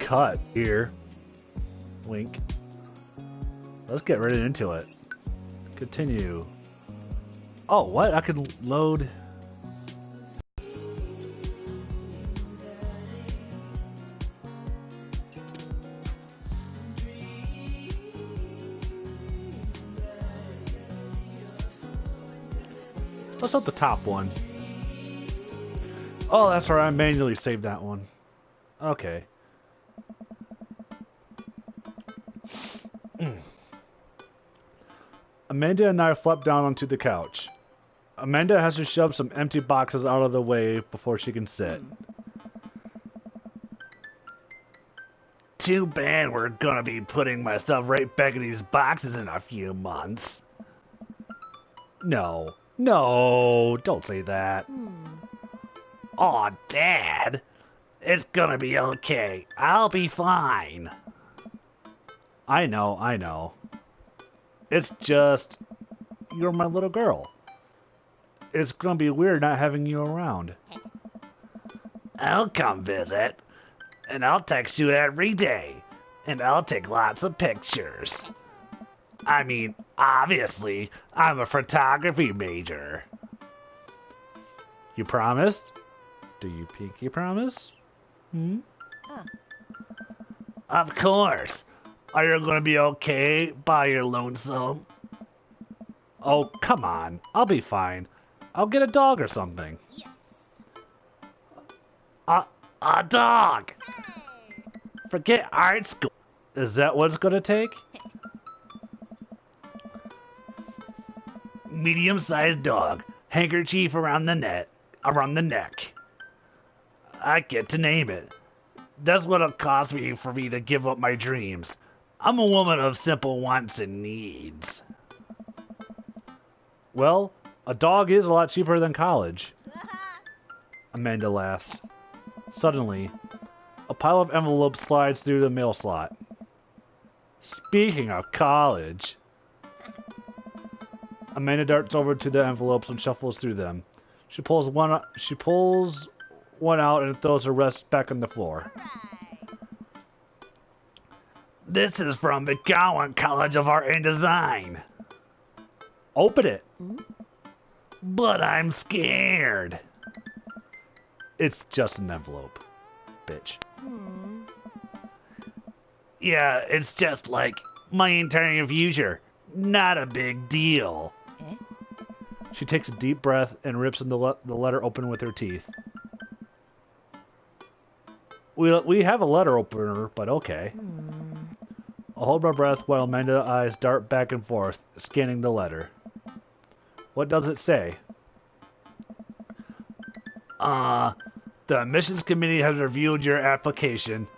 cut here. Wink. Let's get right into it. Continue. Oh, what? I can load... Let's up the top one. Oh, that's right. I manually saved that one. Okay. Amanda and I flop down onto the couch. Amanda has to shove some empty boxes out of the way before she can sit. Too bad we're gonna be putting my stuff right back in these boxes in a few months. No. No, don't say that. Aw, Dad. It's gonna be okay. I'll be fine. I know. It's just... You're my little girl. It's gonna be weird not having you around. I'll come visit. And I'll text you every day. And I'll take lots of pictures. I mean, obviously, I'm a photography major. You promised? Do you pinky promise? Of course. Are you gonna be okay by your lonesome? Oh, come on. I'll be fine. I'll get a dog or something. Yes. A dog! Forget art school. Is that what it's gonna take? Medium-sized dog. Handkerchief around the neck. I get to name it. That's what it'll cost me for me to give up my dreams. I'm a woman of simple wants and needs. Well, a dog is a lot cheaper than college. Amanda laughs. Suddenly, a pile of envelopes slides through the mail slot. Speaking of college... Amanda darts over to the envelopes and shuffles through them. She pulls one out and throws the rest back on the floor. This is from McGowan College of Art and Design. Open it. But I'm scared. It's just an envelope, bitch. Yeah, it's just like my entire future. Not a big deal. She takes a deep breath and rips the letter open with her teeth. We have a letter opener, but okay. I'll hold my breath while Amanda's eyes dart back and forth, scanning the letter. What does it say? The admissions committee has reviewed your application.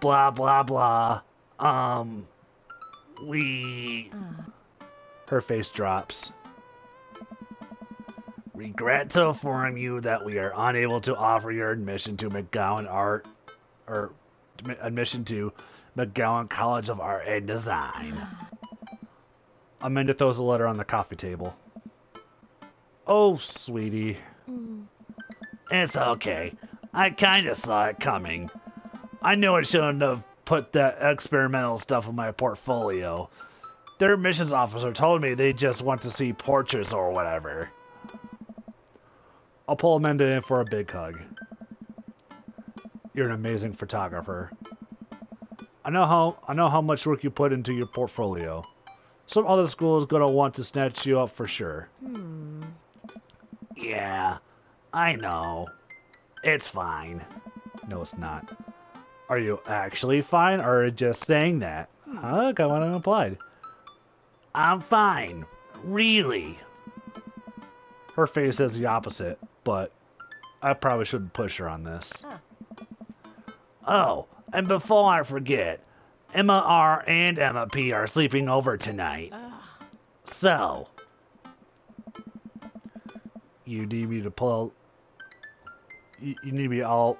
Blah, blah, blah. Her face drops. Regret to inform you that we are unable to offer your admission to admission to McGowan College of Art and Design. Amanda throws the letter on the coffee table. Oh, sweetie. It's okay. I kinda saw it coming. I knew I shouldn't have put that experimental stuff in my portfolio. Their admissions officer told me they just want to see portraits or whatever. I'll pull Amanda in for a big hug. You're an amazing photographer. I know how much work you put into your portfolio. Some other school is gonna want to snatch you up for sure. Yeah, I know. It's fine. No, it's not. Are you actually fine, or are you just saying that? Huh? Got one implied. I'm fine. Really. Her face says the opposite, but I probably shouldn't push her on this. Oh, and before I forget, Emma R and Emma P are sleeping over tonight. So, you need me to pull... You need me all...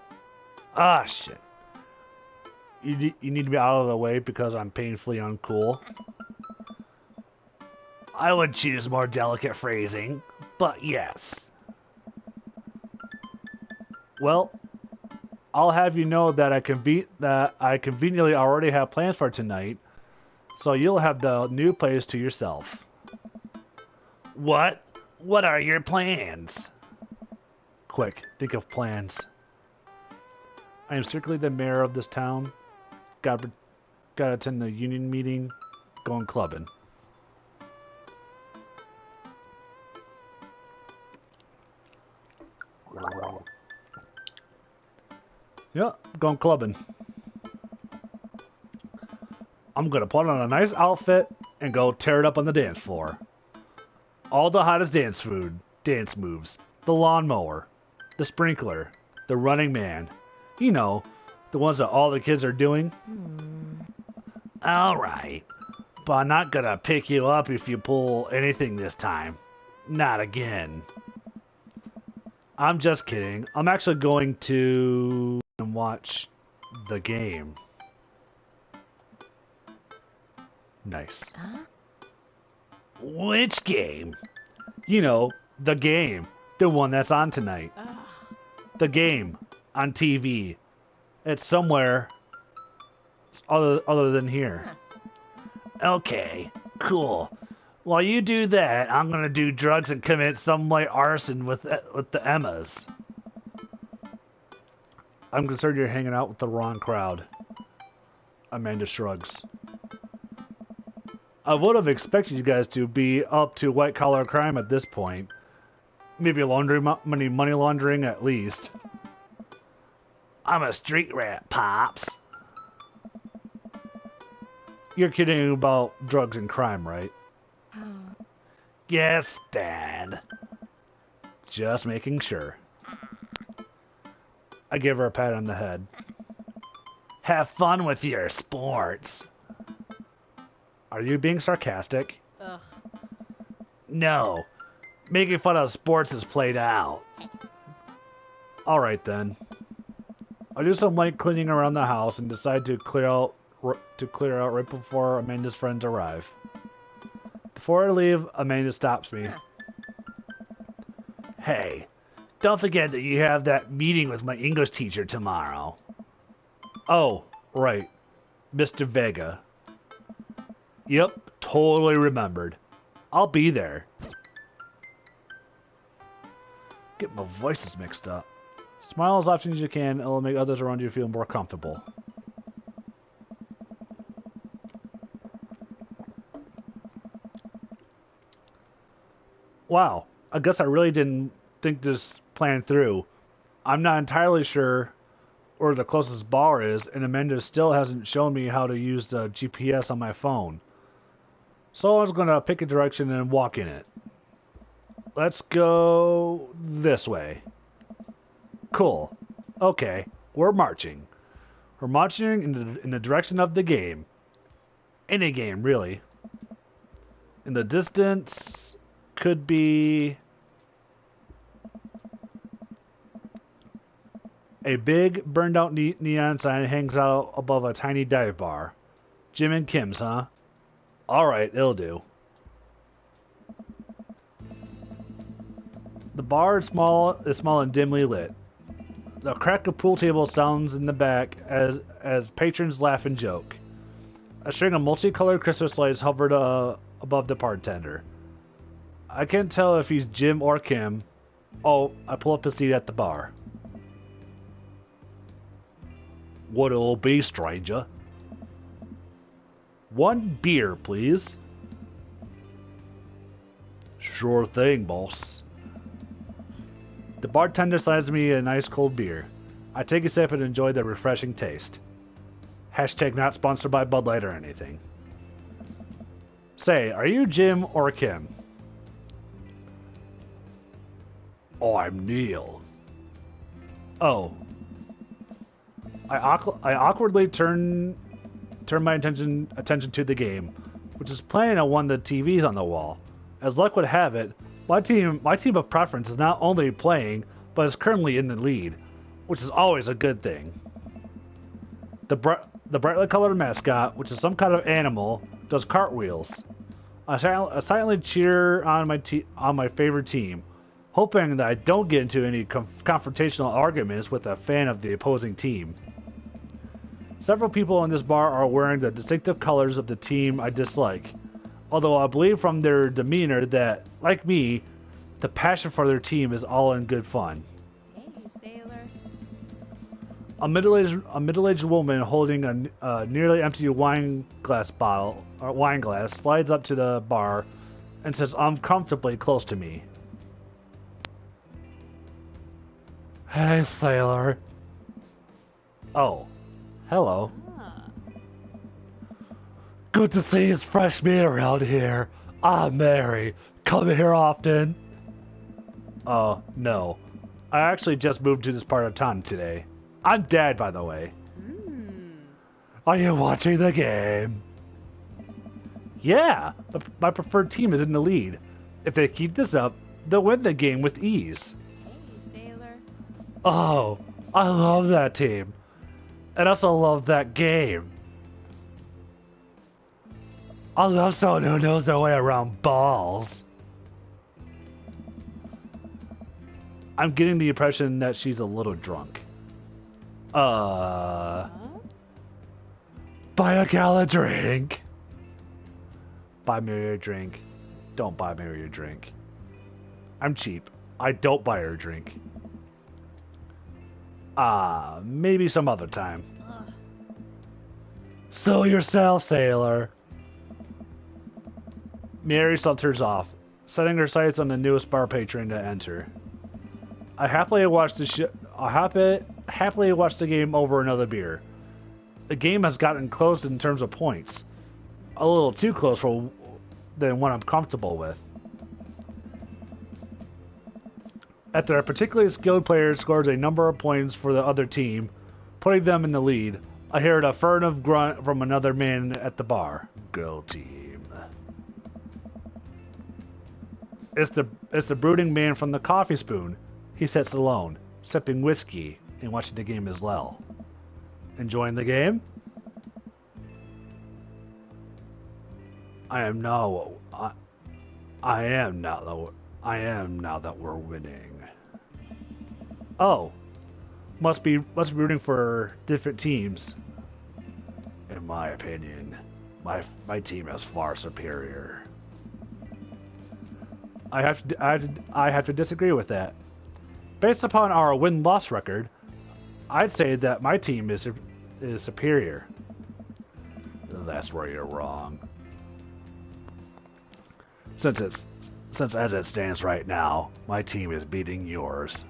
Ah, shit. You need to be out of the way because I'm painfully uncool. I would choose more delicate phrasing, but yes. Well, I'll have you know that I conveniently already have plans for tonight, so you'll have the new place to yourself. What? What are your plans? Quick, think of plans. I am strictly the mayor of this town. Gotta attend the union meeting. Going clubbing. Yep, going clubbing. I'm gonna put on a nice outfit and go tear it up on the dance floor. All the hottest dance moves. The lawnmower, the sprinkler, the running man. You know, the ones that all the kids are doing. Alright, but I'm not gonna pick you up if you pull anything this time. Not again. I'm just kidding. I'm actually going to watch the game. Nice. Huh? Which game? You know, the game. The one that's on tonight. Ugh. The game on TV. It's somewhere other than here. Huh. Okay, cool. While you do that, I'm gonna do drugs and commit some light arson with the Emmas. I'm concerned you're hanging out with the wrong crowd. Amanda shrugs. I would have expected you guys to be up to white-collar crime at this point. Maybe money laundering at least. I'm a street rat, Pops. You're kidding about drugs and crime, right? Yes, Dad. Just making sure. I give her a pat on the head. Have fun with your sports. Are you being sarcastic? Ugh. No. Making fun of sports is played out. Alright then. I'll do some light cleaning around the house and decide to clear out right before Amanda's friends arrive. Before I leave, Amanda stops me. Hey, don't forget that you have that meeting with my English teacher tomorrow. Oh, right. Mr. Vega. Yep, totally remembered. I'll be there. Get my voices mixed up. Smile as often as you can, it'll make others around you feel more comfortable. Wow, I guess I really didn't think this plan through. I'm not entirely sure where the closest bar is, and Amanda still hasn't shown me how to use the GPS on my phone. So I was gonna pick a direction and walk in it. Let's go this way. Cool. Okay, we're marching. We're marching in the direction of the game. Any game, really. In the distance, could be a big burned out neon sign hangs out above a tiny dive bar. Jim and Kim's, huh? Alright, it'll do. The bar is small and dimly lit. The crack of pool table sounds in the back as patrons laugh and joke. A string of multicolored Christmas lights hovered above the bartender. I can't tell if he's Jim or Kim. Oh, I pull up a seat at the bar. What it'll be, stranger? One beer, please. Sure thing, boss. The bartender slides me a nice cold beer. I take a sip and enjoy the refreshing taste. Hashtag not sponsored by Bud Light or anything. Say, are you Jim or Kim? Oh, I'm Neil. Oh. I awkwardly turn my attention to the game, which is playing on one of the TVs on the wall. As luck would have it, my team of preference is not only playing, but is currently in the lead, which is always a good thing. The brightly colored mascot, which is some kind of animal, does cartwheels. I silently cheer on my favorite team, hoping that I don't get into any confrontational arguments with a fan of the opposing team. Several people in this bar are wearing the distinctive colors of the team I dislike, although I believe from their demeanor that, like me, the passion for their team is all in good fun. Hey, sailor. A middle-aged woman holding a nearly empty wine glass slides up to the bar and sits uncomfortably close to me. Hey, sailor. Oh, hello. Ah. Good to see his fresh meat around here. I'm Mary. Come here often? No. I actually just moved to this part of town today. I'm Dad, by the way. Are you watching the game? Yeah, my preferred team is in the lead. If they keep this up, they'll win the game with ease. Hey, sailor. Oh, I love that team. And also love that game. I love someone who knows their way around balls. I'm getting the impression that she's a little drunk. Huh? Buy a gal a drink. Buy Mary a drink. Don't buy Mary a drink. I'm cheap. I don't buy her a drink. Maybe some other time. Ugh. Sell yourself, sailor. Mary saunters off, setting her sights on the newest bar patron to enter. I happily watched happily watched the game over another beer. The game has gotten close in terms of points. A little too close than what I'm comfortable with. After a particularly skilled player scores a number of points for the other team, putting them in the lead, I heard a furtive grunt from another man at the bar. Go team. It's the brooding man from the coffee spoon. He sits alone, sipping whiskey and watching the game as well. Enjoying the game? I am now that we're winning. Oh, must be rooting for different teams. In my opinion, my team is far superior. I have to disagree with that. Based upon our win-loss record, I'd say that my team is superior. That's where you're wrong. Since as it stands right now, my team is beating yours.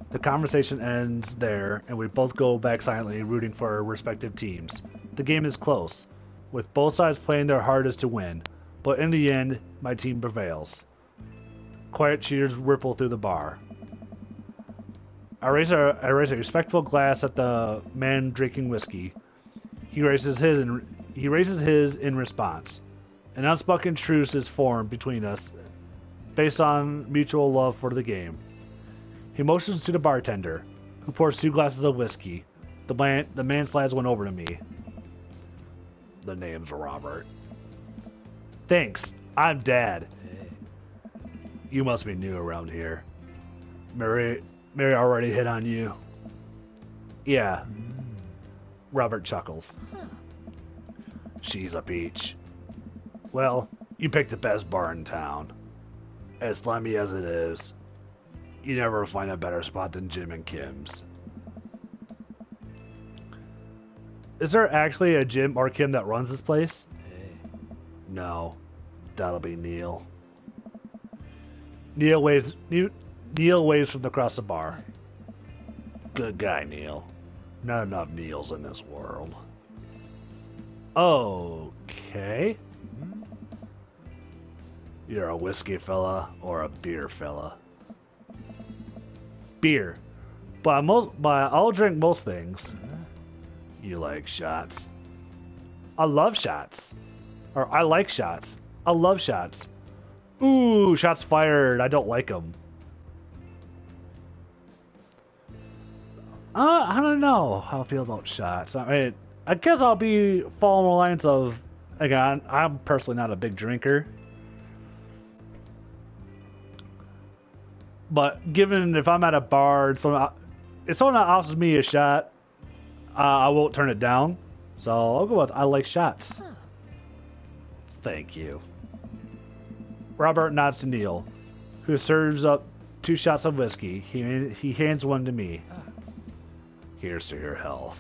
The conversation ends there, and we both go back silently rooting for our respective teams. The game is close, with both sides playing their hardest to win, but in the end, my team prevails. Quiet cheers ripple through the bar. I raise a respectful glass at the man drinking whiskey. He raises his in response. An unspoken truce is formed between us, based on mutual love for the game. He motions to the bartender, who pours 2 glasses of whiskey. The man slides one over to me. The name's Robert. Thanks. I'm Dad. You must be new around here. Mary already hit on you. Yeah. Robert chuckles. She's a peach. Well, you picked the best bar in town. As slimy as it is, you never find a better spot than Jim and Kim's. Is there actually a Jim or Kim that runs this place? No. That'll be Neil. Neil waves from across the bar. Good guy, Neil. Not enough Neils in this world. Okay. You're a whiskey fella or a beer fella? Beer. But I'll drink most things. You like shots? I love shots. Or I like shots. I love shots. Ooh, shots fired. I don't like them. I don't know how I feel about shots. I mean, I guess I'll be following the lines of, again, I'm personally not a big drinker. But given if I'm at a bar and if someone offers me a shot, I won't turn it down. So I'll go with I like shots. Huh. Thank you. Robert nods to Neil, who serves up 2 shots of whiskey. He hands one to me. Here's to your health.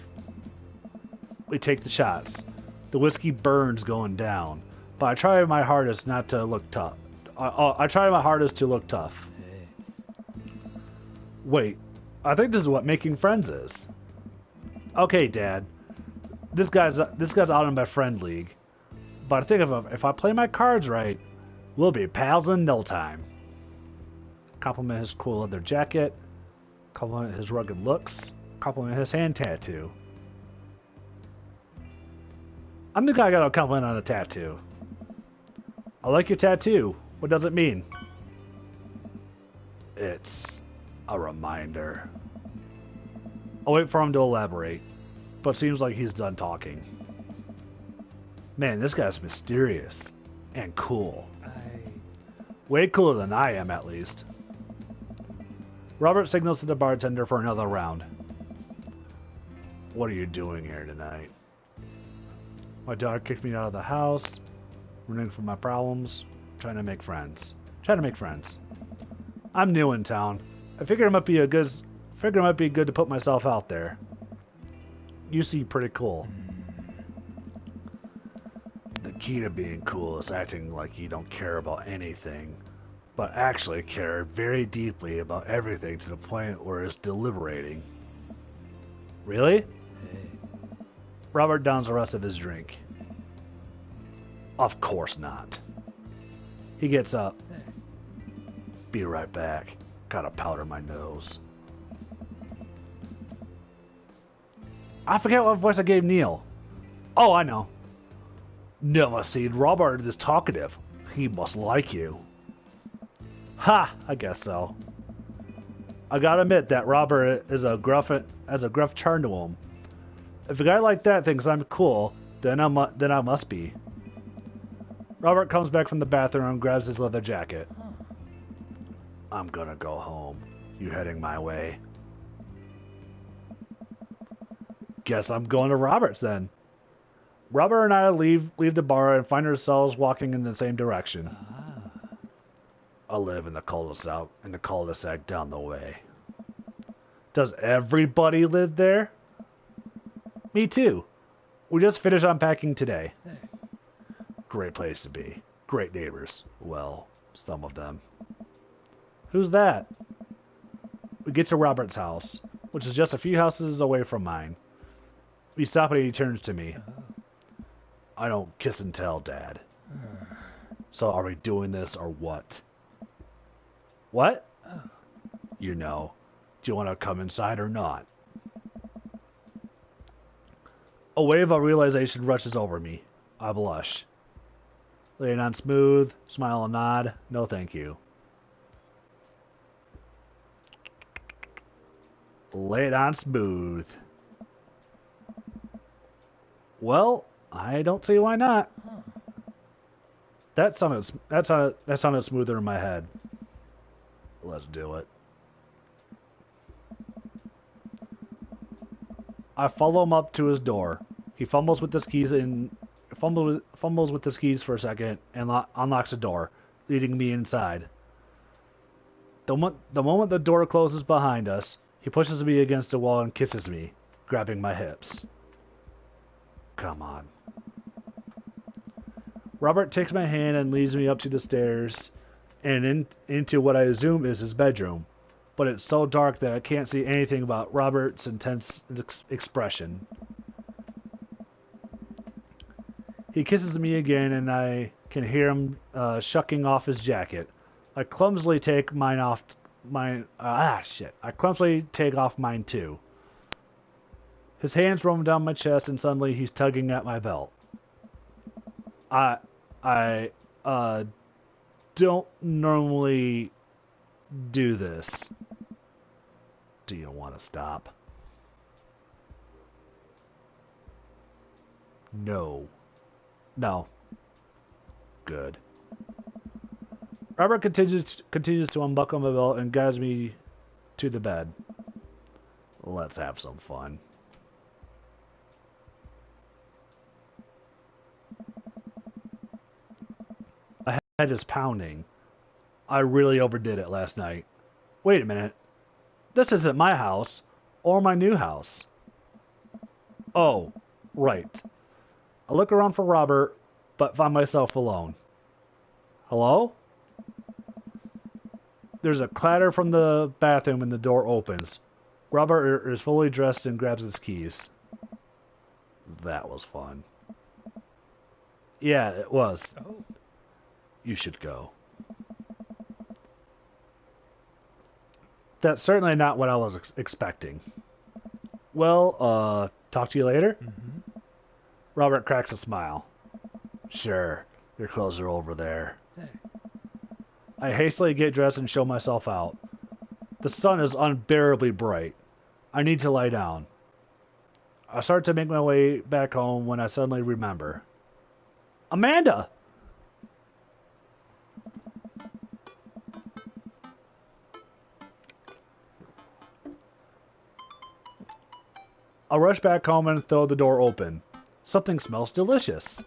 We take the shots. The whiskey burns going down, but I try my hardest not to look tough. I try my hardest to look tough. Wait, I think this is what making friends is. Okay, Dad. This guy's out in my friend league, but I think if I play my cards right, we'll be pals in no time. Compliment his cool leather jacket. Compliment his rugged looks. Compliment his hand tattoo. I'm the guy I got a compliment on a tattoo. I like your tattoo. What does it mean? It's a reminder. I'll wait for him to elaborate, but seems like he's done talking. Man, this guy's mysterious and cool. Way cooler than I am, at least. Robert signals to the bartender for another round. What are you doing here tonight? My daughter kicked me out of the house, running from my problems, trying to make friends. I'm new in town. I figured it might be good to put myself out there. You seem pretty cool. The key to being cool is acting like you don't care about anything, but actually care very deeply about everything to the point where it's deliberating. Really? Robert downs the rest of his drink. Of course not. He gets up. Be right back. Gotta powder my nose. I forget what voice I gave Neil. Oh, I know. Never seen Robert this talkative. He must like you. Ha! I guess so. I gotta admit that Robert has a gruff charm to him. If a guy like that thinks I'm cool, then I must be. Robert comes back from the bathroom and grabs his leather jacket. I'm gonna go home. You heading my way? Guess I'm going to Robert's then. Robert and I leave the bar and find ourselves walking in the same direction. I live in the cul-de-sac down the way. Does everybody live there? Me too. We just finished unpacking today. Great place to be. Great neighbors. Well, some of them. Who's that? We get to Robert's house, which is just a few houses away from mine. We stop and he turns to me. I don't kiss and tell, Dad. So are we doing this or what? What? You know. Do you want to come inside or not? A wave of realization rushes over me. I blush. Lay it on smooth, smile and nod. No thank you. Lay it on smooth. Well, I don't see why not. That sounded smoother in my head. Let's do it. I follow him up to his door. He fumbles with his keys for a second and unlocks the door, leading me inside. The moment the door closes behind us, he pushes me against the wall and kisses me, grabbing my hips. Come on. Robert takes my hand and leads me up to the stairs and into what I assume is his bedroom, but it's so dark that I can't see anything about Robert's intense expression. He kisses me again and I can hear him shucking off his jacket. I clumsily take off mine too. His hands roam down my chest and suddenly he's tugging at my belt. I don't normally do this. Do you want to stop? No. No. Good. Robert continues to unbuckle my belt and guides me to the bed. Let's have some fun. My head is pounding. I really overdid it last night. Wait a minute. This isn't my house or my new house. Oh, right. I look around for Robert, but find myself alone. Hello? There's a clatter from the bathroom and the door opens. Robert is fully dressed and grabs his keys. That was fun. Yeah, it was. Oh. You should go. That's certainly not what I was expecting. Well, talk to you later? Mm-hmm. Robert cracks a smile. Sure, your clothes are over there. Hey. I hastily get dressed and show myself out. The sun is unbearably bright. I need to lie down. I start to make my way back home when I suddenly remember. Amanda! I rush back home and throw the door open. Something smells delicious.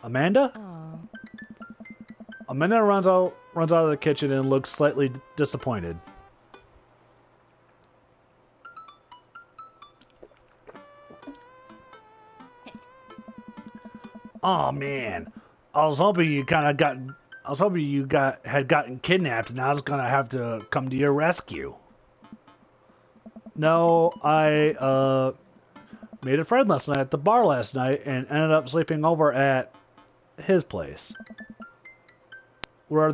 Amanda? Oh. Amanda runs out of the kitchen and looks slightly disappointed. Oh man, I was hoping you had gotten kidnapped, and I was gonna have to come to your rescue. No, I made a friend last night at the bar last night and ended up sleeping over at his place. Where are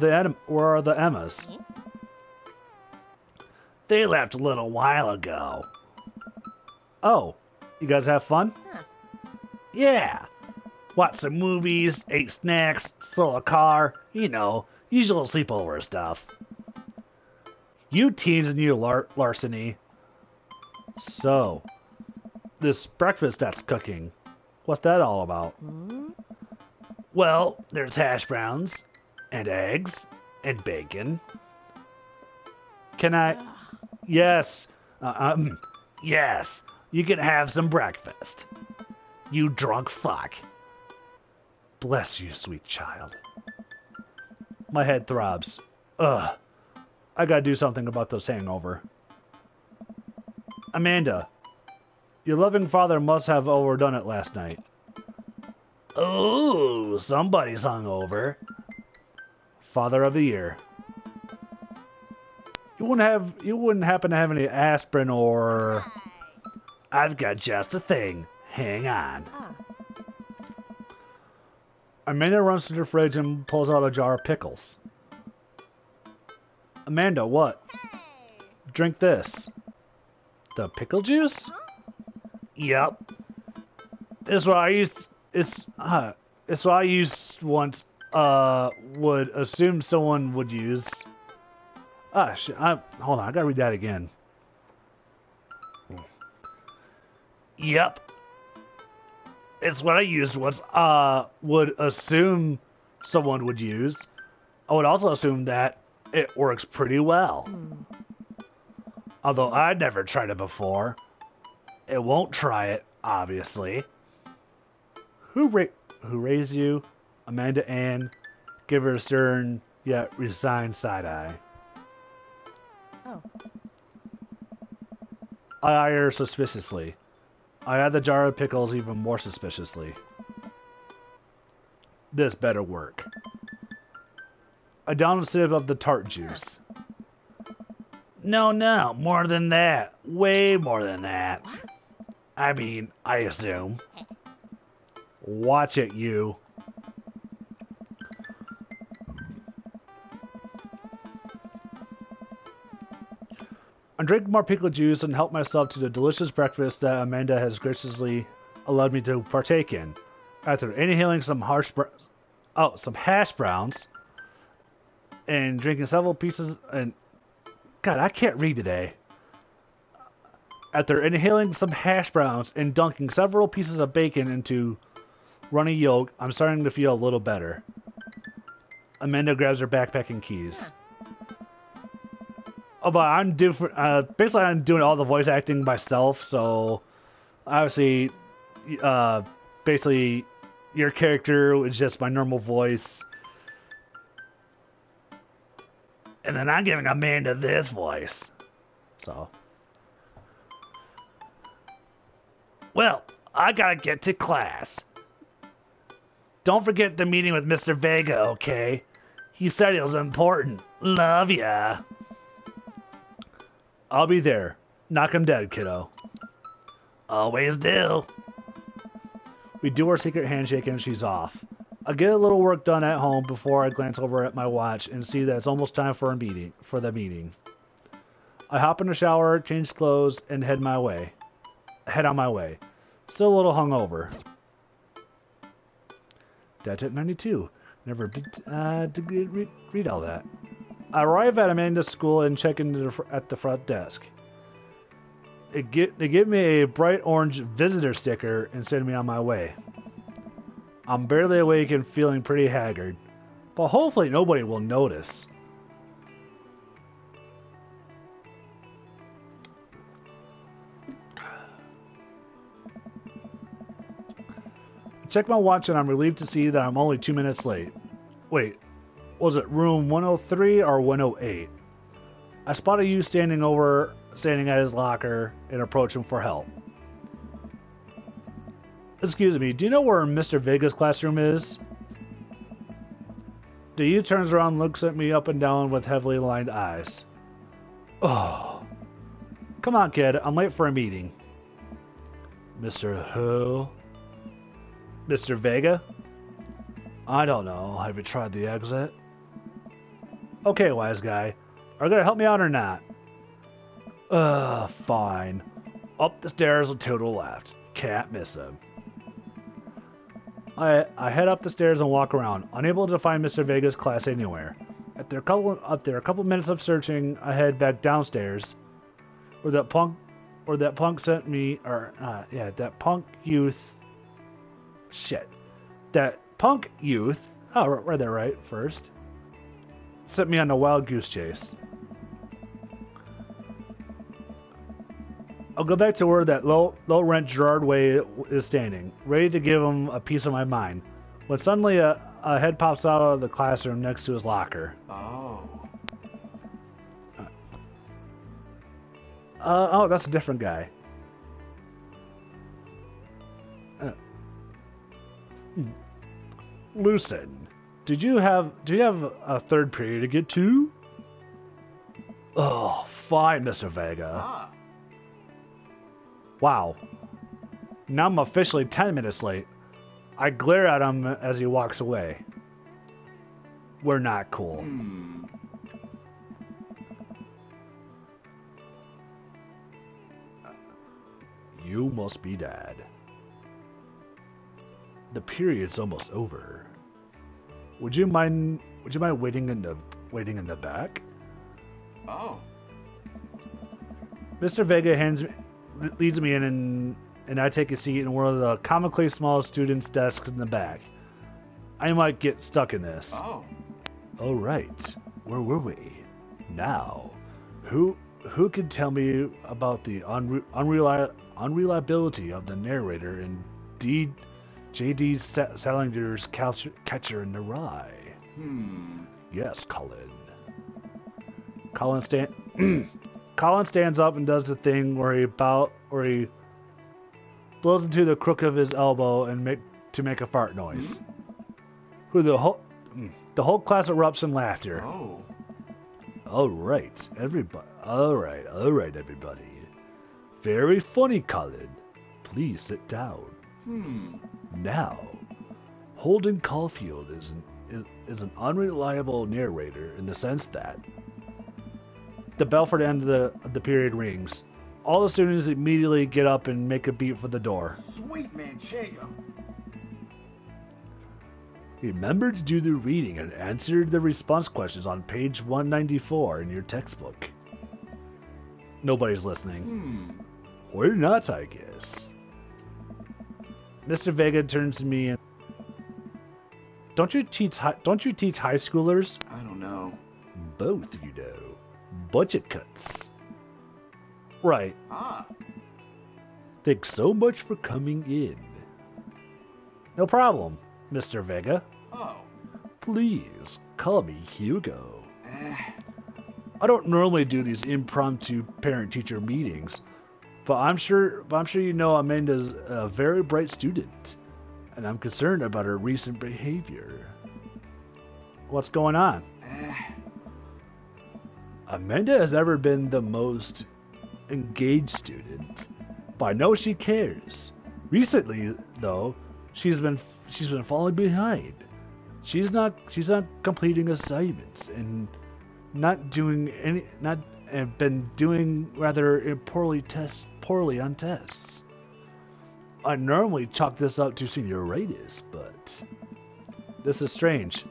the Emmas? They left a little while ago. Oh, you guys have fun? Huh. Yeah. Watched some movies, ate snacks, stole a car, you know, usual sleepover stuff. You teens and you larceny. So, this breakfast that's cooking, what's that all about? Hmm? Well, there's hash browns, and eggs, and bacon. Can I? Ugh. Yes. Yes. You can have some breakfast. You drunk fuck. Bless you, sweet child. My head throbs. Ugh. I gotta do something about this hangover. Amanda, your loving father must have overdone it last night. Oh, somebody's hungover. Father of the year. You wouldn't happen to have any aspirin or... I've got just a thing. Hang on. Ah. Amanda runs to the fridge and pulls out a jar of pickles. Amanda, what? Hey. Drink this. The pickle juice? Yep. It's what I used. It's what I used once. Would assume someone would use. Ah, shit. Hold on. I gotta read that again. Yep. It's what I used once. Would assume someone would use. I would also assume that it works pretty well. Although I'd never tried it before. It won't try it, obviously. Who raised you? Amanda Ann. Give her a stern yet resigned side eye. Oh. I eye her suspiciously. I eye the jar of pickles even more suspiciously. This better work. I down a sip of the tart juice. No, more than that. Way more than that. What? I mean, I assume. Watch it, you. I drink more pickle juice and help myself to the delicious breakfast that Amanda has graciously allowed me to partake in. After inhaling some hash browns and drinking several pieces and... God, I can't read today. After inhaling some hash browns and dunking several pieces of bacon into runny yolk, I'm starting to feel a little better. Amanda grabs her backpack and keys. Oh, but I'm different. Basically, I'm doing all the voice acting myself, so obviously, basically, your character is just my normal voice. And then I'm giving Amanda this voice. So. Well, I gotta get to class. Don't forget the meeting with Mr. Vega, okay? He said it was important. Love ya. I'll be there. Knock him dead, kiddo. Always do. We do our secret handshake and she's off. I get a little work done at home before I glance over at my watch and see that it's almost time for the meeting. I hop in the shower, change clothes, and head on my way. Still a little hungover. That's at 92. Never did read all that. I arrive at Amanda's school and check at the front desk. They give me a bright orange visitor sticker and send me on my way. I'm barely awake and feeling pretty haggard, but hopefully nobody will notice. Check my watch and I'm relieved to see that I'm only 2 minutes late. Wait, was it room 103 or 108? I spotted you standing at his locker and approach him for help. Excuse me, do you know where Mr. Vega's classroom is? The youth turns around and looks at me up and down with heavily lined eyes. Oh. Come on, kid, I'm late for a meeting. Mr. Who? Mr. Vega? I don't know. Have you tried the exit? Okay, wise guy. Are you gonna help me out or not? Fine. Up the stairs and to the left. Can't miss him. I head up the stairs and walk around, unable to find Mr. Vega's class anywhere. After a couple minutes of searching, I head back downstairs, where that punk sent me, that punk youth. Shit. That punk youth. Oh, read that right first. Sent me on a wild goose chase. I'll go back to where that low rent Gerard Way is standing, ready to give him a piece of my mind, when suddenly a head pops out of the classroom next to his locker. Oh, that's a different guy. Lucen, do you have a third period to get to? Oh, fine, Mr. Vega. Wow. Now I'm officially 10 minutes late. I glare at him as he walks away. We're not cool. You must be Dad. The period's almost over. Would you mind waiting in the back? Oh. Mr. Vega leads me in and I take a seat in one of the comically small students' desks in the back. I might get stuck in this. Oh. All right. Where were we? Now, who can tell me about the unreliability of the narrator in J.D. Salinger's Catcher in the Rye? Yes, Colin. Colin stands up and does the thing where he blows into the crook of his elbow and make a fart noise. The whole class erupts in laughter. Oh. All right, everybody. All right, everybody. Very funny, Colin. Please sit down. Now, Holden Caulfield is an unreliable narrator in the sense that the bell for the end of the period rings. All the students immediately get up and make a beat for the door. Sweet Manchego. Remember to do the reading and answer the response questions on page 194 in your textbook. Nobody's listening. Or not, I guess. Mr. Vega turns to me and... don't you teach high schoolers? I don't know. Both, you know. Budget cuts. Right. Ah. Thanks so much for coming in. No problem, Mr. Vega. Oh. Please, call me Hugo. Eh. I don't normally do these impromptu parent-teacher meetings, but I'm sure you know Amanda's a very bright student, and I'm concerned about her recent behavior. What's going on? Eh. Amanda has never been the most engaged student, but I know she cares. Recently, though, she's been falling behind. She's not completing assignments and been doing rather poorly on tests. I normally chalk this up to senioritis, but this is strange.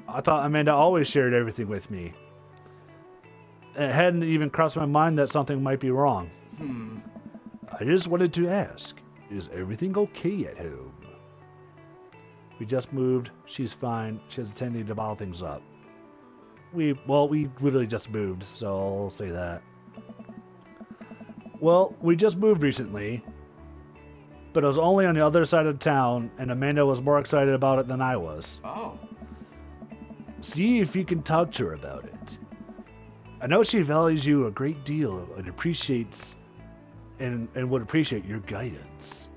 I thought Amanda always shared everything with me. It hadn't even crossed my mind that something might be wrong. I just wanted to ask, is everything okay at home? We just moved. She's fine. She's intending to bottle things up. We literally just moved, so I'll say that. Well, we just moved recently, but it was only on the other side of town, and Amanda was more excited about it than I was. Oh. See if you can talk to her about it. I know she values you a great deal and appreciates and would appreciate your guidance.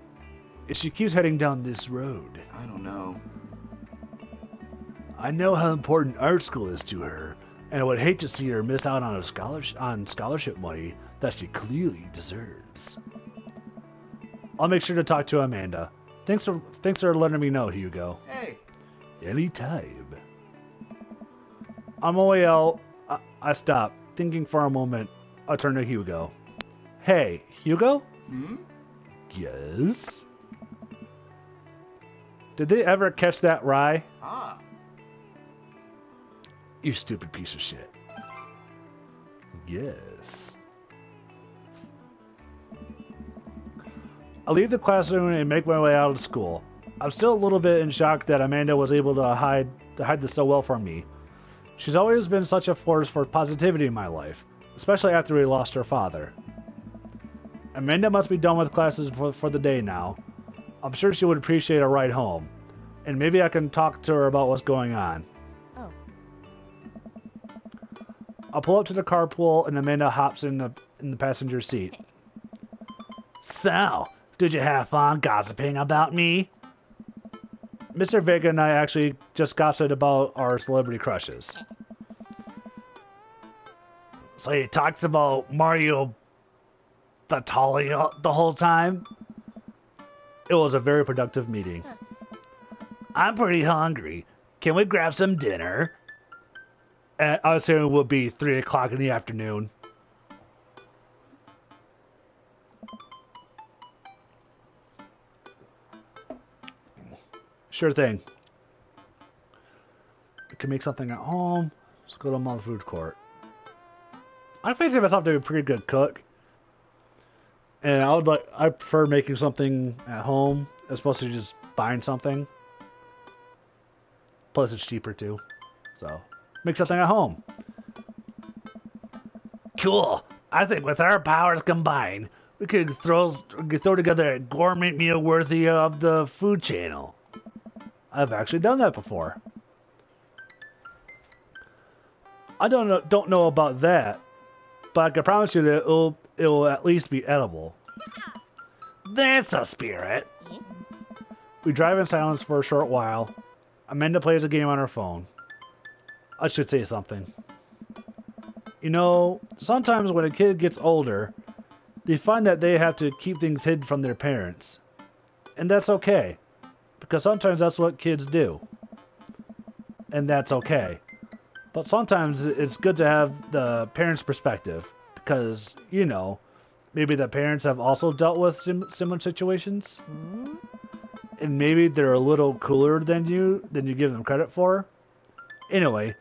If she keeps heading down this road, I don't know. I know how important art school is to her, and I would hate to see her miss out on scholarship money that she clearly deserves. I'll make sure to talk to Amanda. Thanks for letting me know, Hugo. Hey. Anytime. On my way out, I stop, thinking for a moment. I turn to Hugo. Hey, Hugo? Yes? Did they ever catch that rye? Ah. You stupid piece of shit. Yes. I leave the classroom and make my way out of school. I'm still a little bit in shock that Amanda was able to hide this so well from me. She's always been such a force for positivity in my life, especially after we lost her father. Amanda must be done with classes for the day now. I'm sure she would appreciate a ride home, and maybe I can talk to her about what's going on. Oh. I'll pull up to the carpool, and Amanda hops in the passenger seat. So, did you have fun gossiping about me? Mr. Vega and I actually just gossiped about our celebrity crushes. So you talked about Mario Batali the whole time? It was a very productive meeting. I'm pretty hungry. Can we grab some dinner? And I would say it would be 3 o'clock in the afternoon. Sure thing. We can make something at home. Let's go to a mall food court. I fancy myself to be a pretty good cook. And I prefer making something at home as opposed to just buying something. Plus it's cheaper too. So, make something at home. Cool. I think with our powers combined, we could throw together a gourmet meal worthy of the Food Channel. I've actually done that before. I don't know about that, but I can promise you that it will at least be edible. That's a spirit. We drive in silence for a short while. Amanda plays a game on her phone. I should say something. You know, sometimes when a kid gets older, they find that they have to keep things hidden from their parents. And that's okay. Because sometimes that's what kids do. And that's okay. But sometimes it's good to have the parents' perspective. Because, you know, maybe the parents have also dealt with similar situations. And maybe they're a little cooler than you give them credit for. Anyway,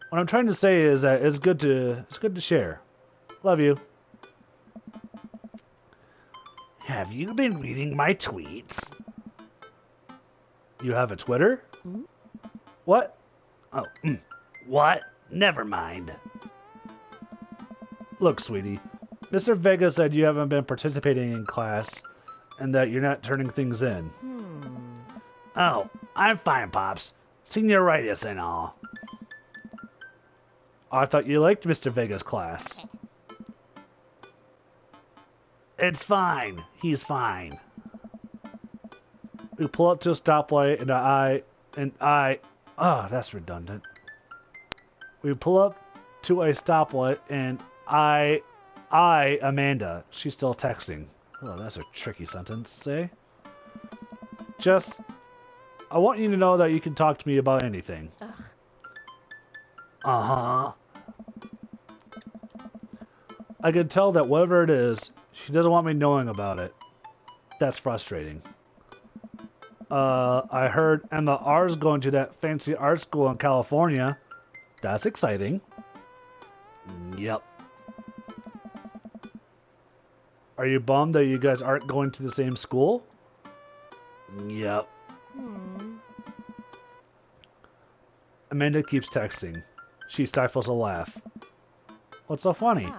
what I'm trying to say is that it's good to share. Love you. Have you been reading my tweets? You have a Twitter? What? Oh, what? Never mind. Look, sweetie, Mr. Vega said you haven't been participating in class and that you're not turning things in. Oh, I'm fine, Pops. Senioritis and all. I thought you liked Mr. Vega's class. It's fine. He's fine. We pull up to a stoplight oh, that's redundant. We pull up to a stoplight and Amanda, she's still texting. Oh, that's a tricky sentence to say. I want you to know that you can talk to me about anything. Ugh. Uh-huh. I can tell that whatever it is, she doesn't want me knowing about it. That's frustrating. I heard Emma R's going to that fancy art school in California. That's exciting. Yep. Are you bummed that you guys aren't going to the same school? Yep. Amanda keeps texting. She stifles a laugh. What's so funny?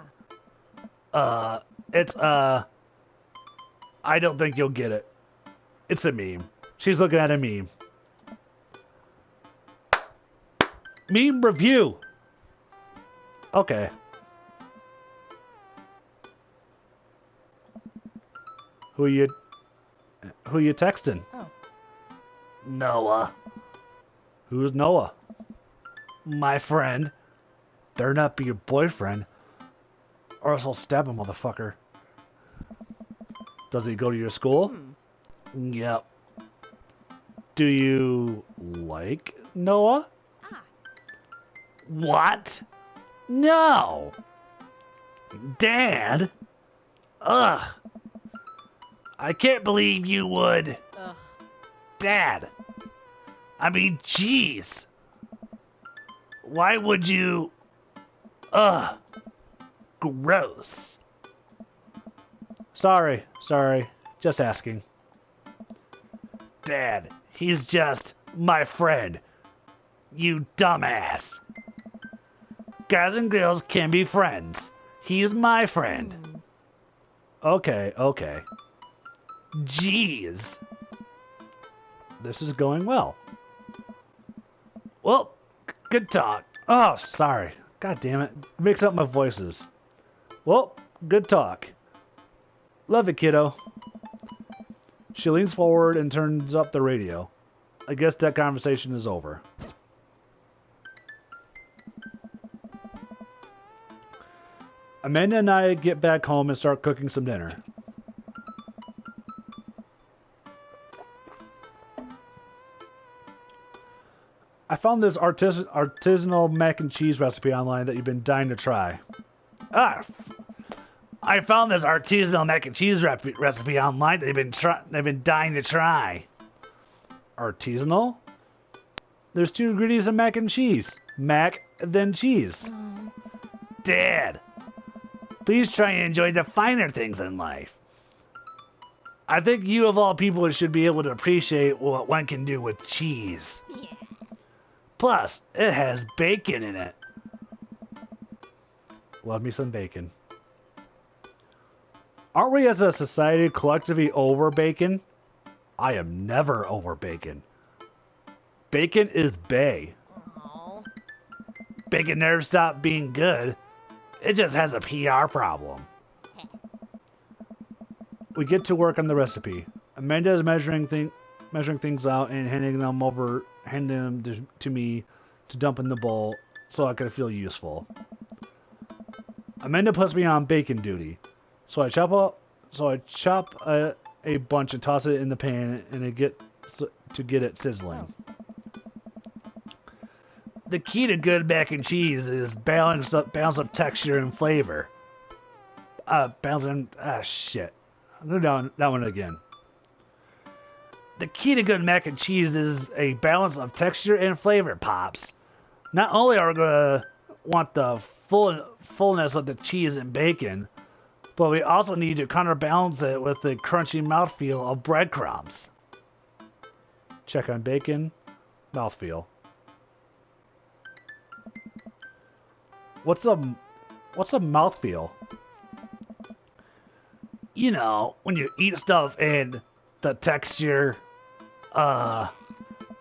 I don't think you'll get it. It's a meme. She's looking at a meme. Meme review! Okay. Who are you texting? Oh. Noah. Who's Noah? My friend. Better not be your boyfriend. Or else I'll stab a motherfucker. Does he go to your school? Yep. Do you like Noah? What? No! Dad? Ugh. I can't believe you would. Ugh. Dad. I mean, jeez. Why would you... Ugh. Gross. Sorry. Just asking. Dad, he's just my friend. You dumbass. Guys and girls can be friends. He's my friend. Okay. Jeez. This is going well. Well, good talk. Oh, sorry. God damn it. Mix up my voices. Well, good talk. Love it, kiddo. She leans forward and turns up the radio. I guess that conversation is over. Amanda and I get back home and start cooking some dinner. I found this artisanal mac and cheese recipe online that you've been dying to try. I found this artisanal mac and cheese recipe online that they've been dying to try. Artisanal? There's 2 ingredients in mac and cheese. Mac, then cheese. Dad, please try and enjoy the finer things in life. I think you of all people should be able to appreciate what one can do with cheese. Yeah. Plus, it has bacon in it. Love me some bacon. Aren't we as a society collectively over bacon? I am never over bacon. Bacon is bae. Aww. Bacon never stopped being good. It just has a PR problem. We get to work on the recipe. Amanda is measuring things out and handing them to me to dump in the bowl so I can feel useful. Amanda puts me on bacon duty. So I chop a bunch and toss it in the pan and get it sizzling. Oh. The key to good mac and cheese is balance up texture and flavor. Shit. I'm going down that one again. The key to good mac and cheese is a balance of texture and flavor, Pops. Not only are we going to want the fullness of the cheese and bacon, but we also need to counterbalance it with the crunchy mouthfeel of breadcrumbs. Check on bacon, mouthfeel. What's a mouthfeel? You know, when you eat stuff and the texture.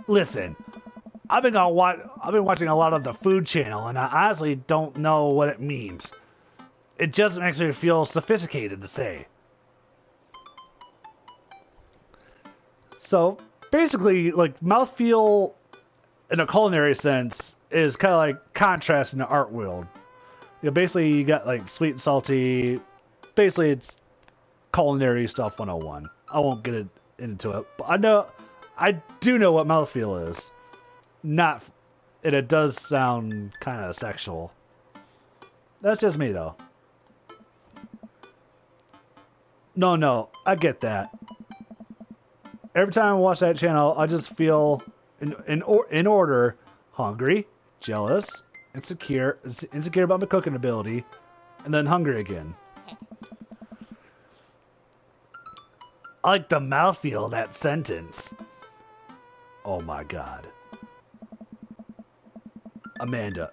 Listen, I've been watching a lot of the Food Channel, and I honestly don't know what it means. It just makes me feel sophisticated to say. So basically, like, mouthfeel in a culinary sense is kind of like contrast in the art world. You know, basically you got like sweet and salty. Basically, it's culinary stuff 101. I won't get into it, but I do know what mouthfeel is. Not, and it does sound kind of sexual. That's just me though. No, I get that. Every time I watch that channel, I just feel in order: hungry, jealous, insecure about my cooking ability, and then hungry again. I like the mouthfeel of that sentence. Oh my god. Amanda,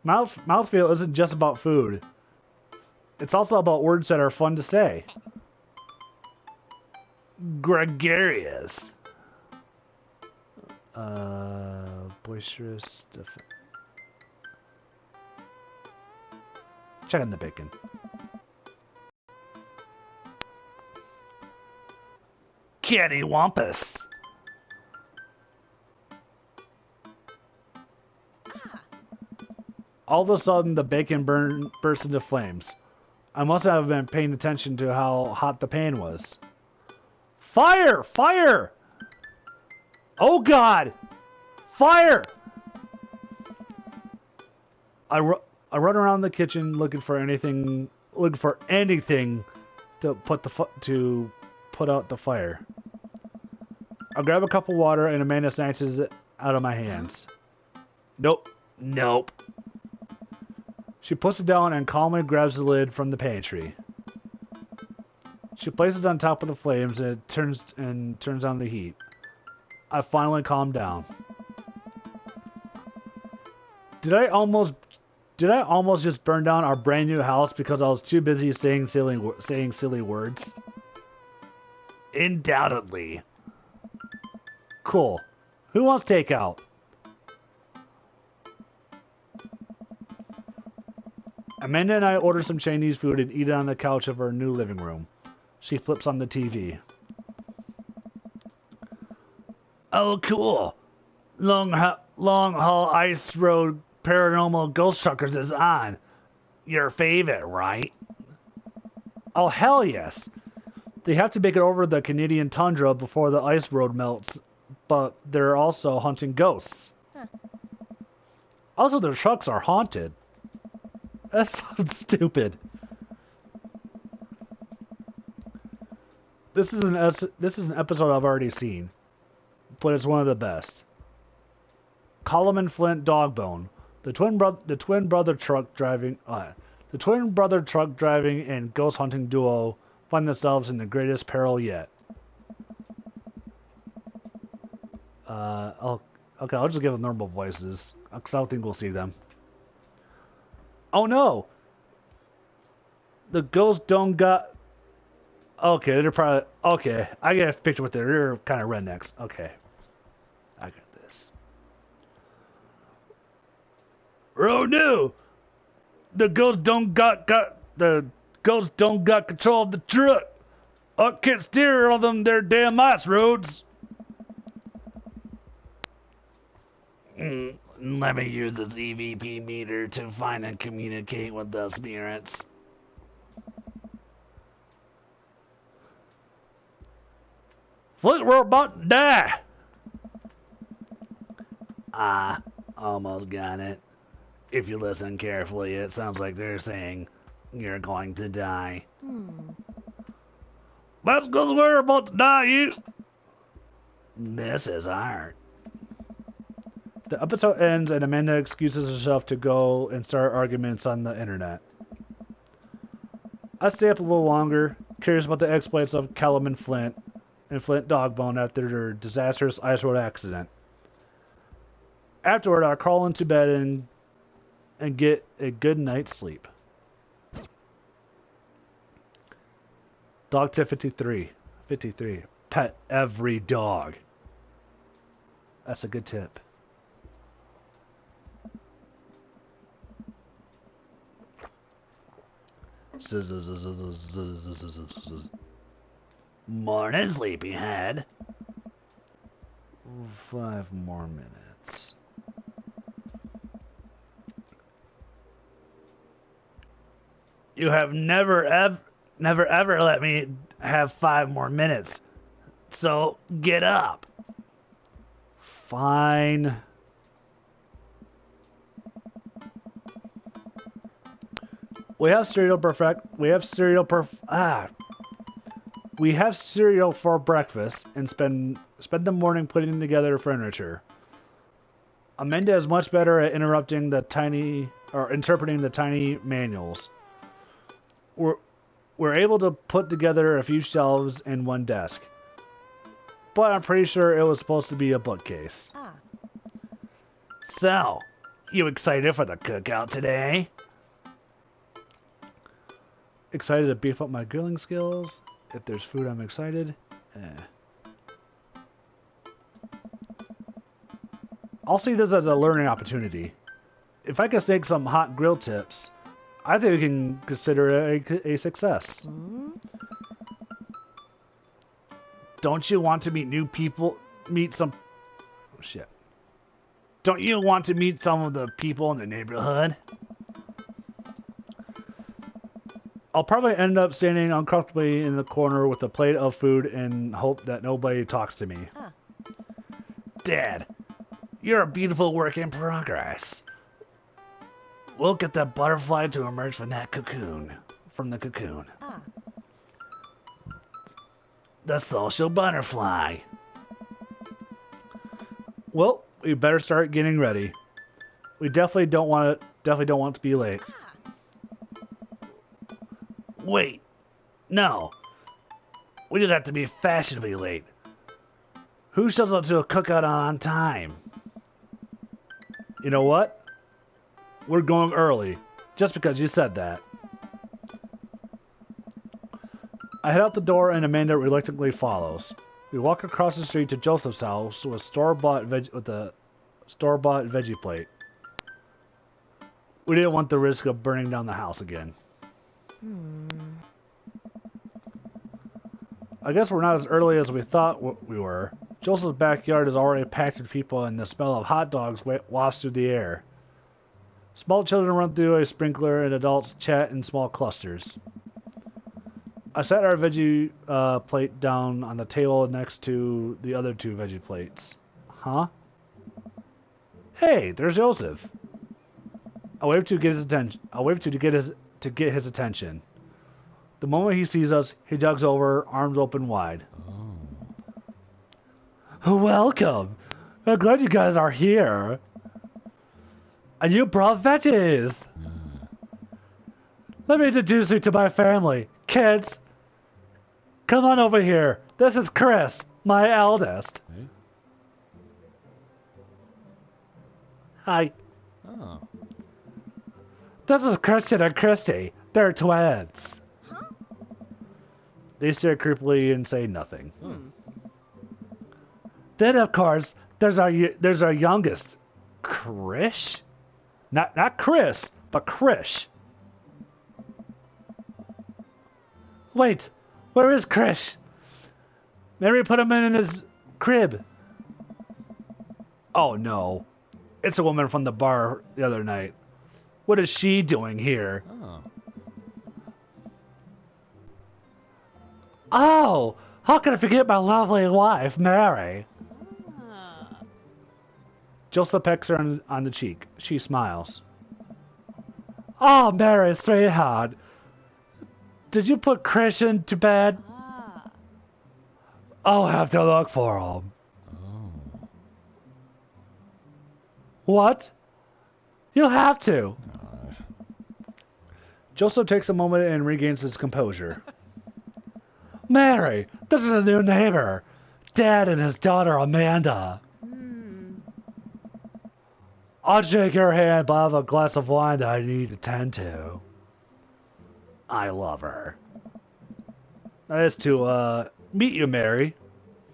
mouthfeel isn't just about food. It's also about words that are fun to say. Gregarious. Boisterous. Check on the bacon. Cattywampus. All of a sudden, the bacon burst into flames. I must have been paying attention to how hot the pan was. Fire! Fire! Oh God! Fire! I run around the kitchen looking for anything to put out the fire. I grab a cup of water and Amanda snatches it out of my hands. Nope. She puts it down and calmly grabs the lid from the pantry. She places it on top of the flames and it turns on the heat. I finally calm down. Did I almost just burn down our brand new house because I was too busy saying silly words? Undoubtedly. Cool. Who wants takeout? Amanda and I order some Chinese food and eat it on the couch of our new living room. She flips on the TV. Oh, cool. Long Haul Ice Road Paranormal Ghost Truckers is on. Your favorite, right? Oh, hell yes. They have to make it over the Canadian tundra before the ice road melts, but they're also hunting ghosts. Huh. Also, their trucks are haunted. That sounds stupid. This is an episode I've already seen, but it's one of the best. Colum and Flint Dogbone, the twin brother truck driving and ghost hunting duo find themselves in the greatest peril yet. Okay, I'll just give them normal voices, because I don't think we'll see them. Oh no! The ghosts don't got... Okay, they're probably... Okay, I get a picture with they're kind of rednecks. Okay. I got this. Oh no! The ghosts don't got control of the truck! I can't steer on them their damn ice roads! Let me use this EVP meter to find and communicate with the spirits. Flint, we're about to die! Almost got it. If you listen carefully, it sounds like they're saying, you're going to die. That's because we're about to die, you! This is art. The episode ends and Amanda excuses herself to go and start arguments on the internet. I stay up a little longer, curious about the exploits of Callum and Flint Dogbone after their disastrous ice road accident. Afterward, I crawl into bed and and get a good night's sleep. Dog tip 53. 53. Pet every dog. That's a good tip. Morning, sleepyhead. 5 more minutes. You have never ever let me have 5 more minutes. So get up. Fine. We have cereal for breakfast and spend the morning putting together furniture. Amanda is much better at interpreting the tiny manuals. We're able to put together a few shelves and one desk. But I'm pretty sure it was supposed to be a bookcase. Ah. So, you excited for the cookout today? Excited to beef up my grilling skills. If there's food, I'm excited. I'll see this as a learning opportunity. If I can take some hot grill tips, I think we can consider it a success. Hmm? Don't you want to meet new people? Don't you want to meet some of the people in the neighborhood? I'll probably end up standing uncomfortably in the corner with a plate of food and hope that nobody talks to me. Ah. Dad, you're a beautiful work in progress. We'll get that butterfly to emerge from the cocoon. Ah. The social butterfly. Well, we better start getting ready. We definitely don't want to be late. Wait, no. We just have to be fashionably late. Who shows up to a cookout on time? You know what? We're going early, just because you said that. I head out the door and Amanda reluctantly follows. We walk across the street to Joseph's house with a store-bought veggie plate. We didn't want the risk of burning down the house again. I guess we're not as early as we thought we were. Joseph's backyard is already packed with people and the smell of hot dogs wafts through the air. Small children run through a sprinkler and adults chat in small clusters. I set our veggie plate down on the table next to the other 2 veggie plates. Huh? Hey, there's Joseph. I wave to get his attention. To get his attention. The moment he sees us, he jogs over, arms open wide. Oh. Welcome. I'm glad you guys are here. And you brought veggies. Let me introduce you to my family. Kids, come on over here. This is Chris, my eldest. Hey? Hi. Oh. This is Christian and Christy. They're twins. Huh? They stare creepily and say nothing. Hmm. Then, of course, there's our youngest, Krish. Not Chris, but Krish. Wait, where is Krish? Mary put him in his crib. Oh no, it's a woman from the bar the other night. What is she doing here? Oh. Oh, how can I forget my lovely wife, Mary? Ah. Joseph pecks her on the cheek. She smiles. Oh, Mary, sweetheart. Did you put Christian to bed? Ah. I'll have to look for him. Oh. What? You'll have to. Joseph takes a moment and regains his composure. Mary, this is a new neighbor. Dad and his daughter, Amanda. Hmm. I'll shake your hand, but I have a glass of wine that I need to tend to. I love her. That is to, meet you, Mary,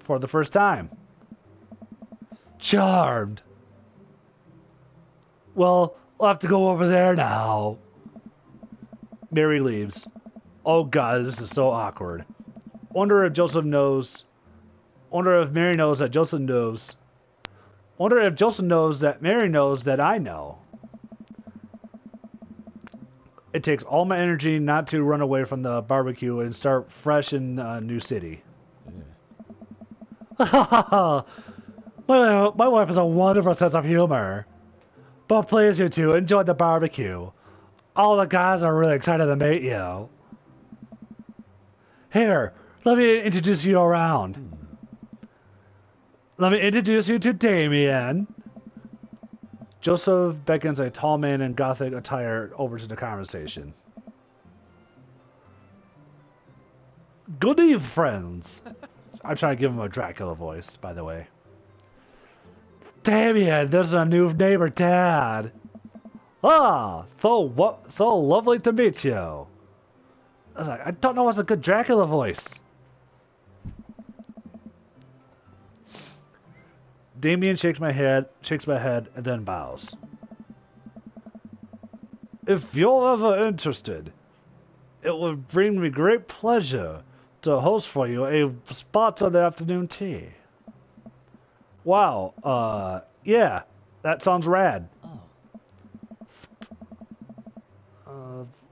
for the first time. Charmed. Well, I'll have to go over there now. Mary leaves. Oh god, this is so awkward. Wonder if Joseph knows. Wonder if Mary knows that Joseph knows. Wonder if Joseph knows that Mary knows that I know. It takes all my energy not to run away from the barbecue and start fresh in a new city. Yeah. my wife has a wonderful sense of humor. But please, you two, enjoy the barbecue. All the guys are really excited to meet you. Here, let me introduce you around. Let me introduce you to Damien. Joseph beckons a tall man in gothic attire over to the conversation. Good evening, friends. I try to give him a Dracula voice, by the way. Damien, this is a new neighbor, Dad. Ah, so lovely to meet you. I was like, I don't know what's a good Dracula voice. Damien shakes my head, and then bows. If you're ever interested, it would bring me great pleasure to host for you a spot on the afternoon tea. Wow, yeah, that sounds rad.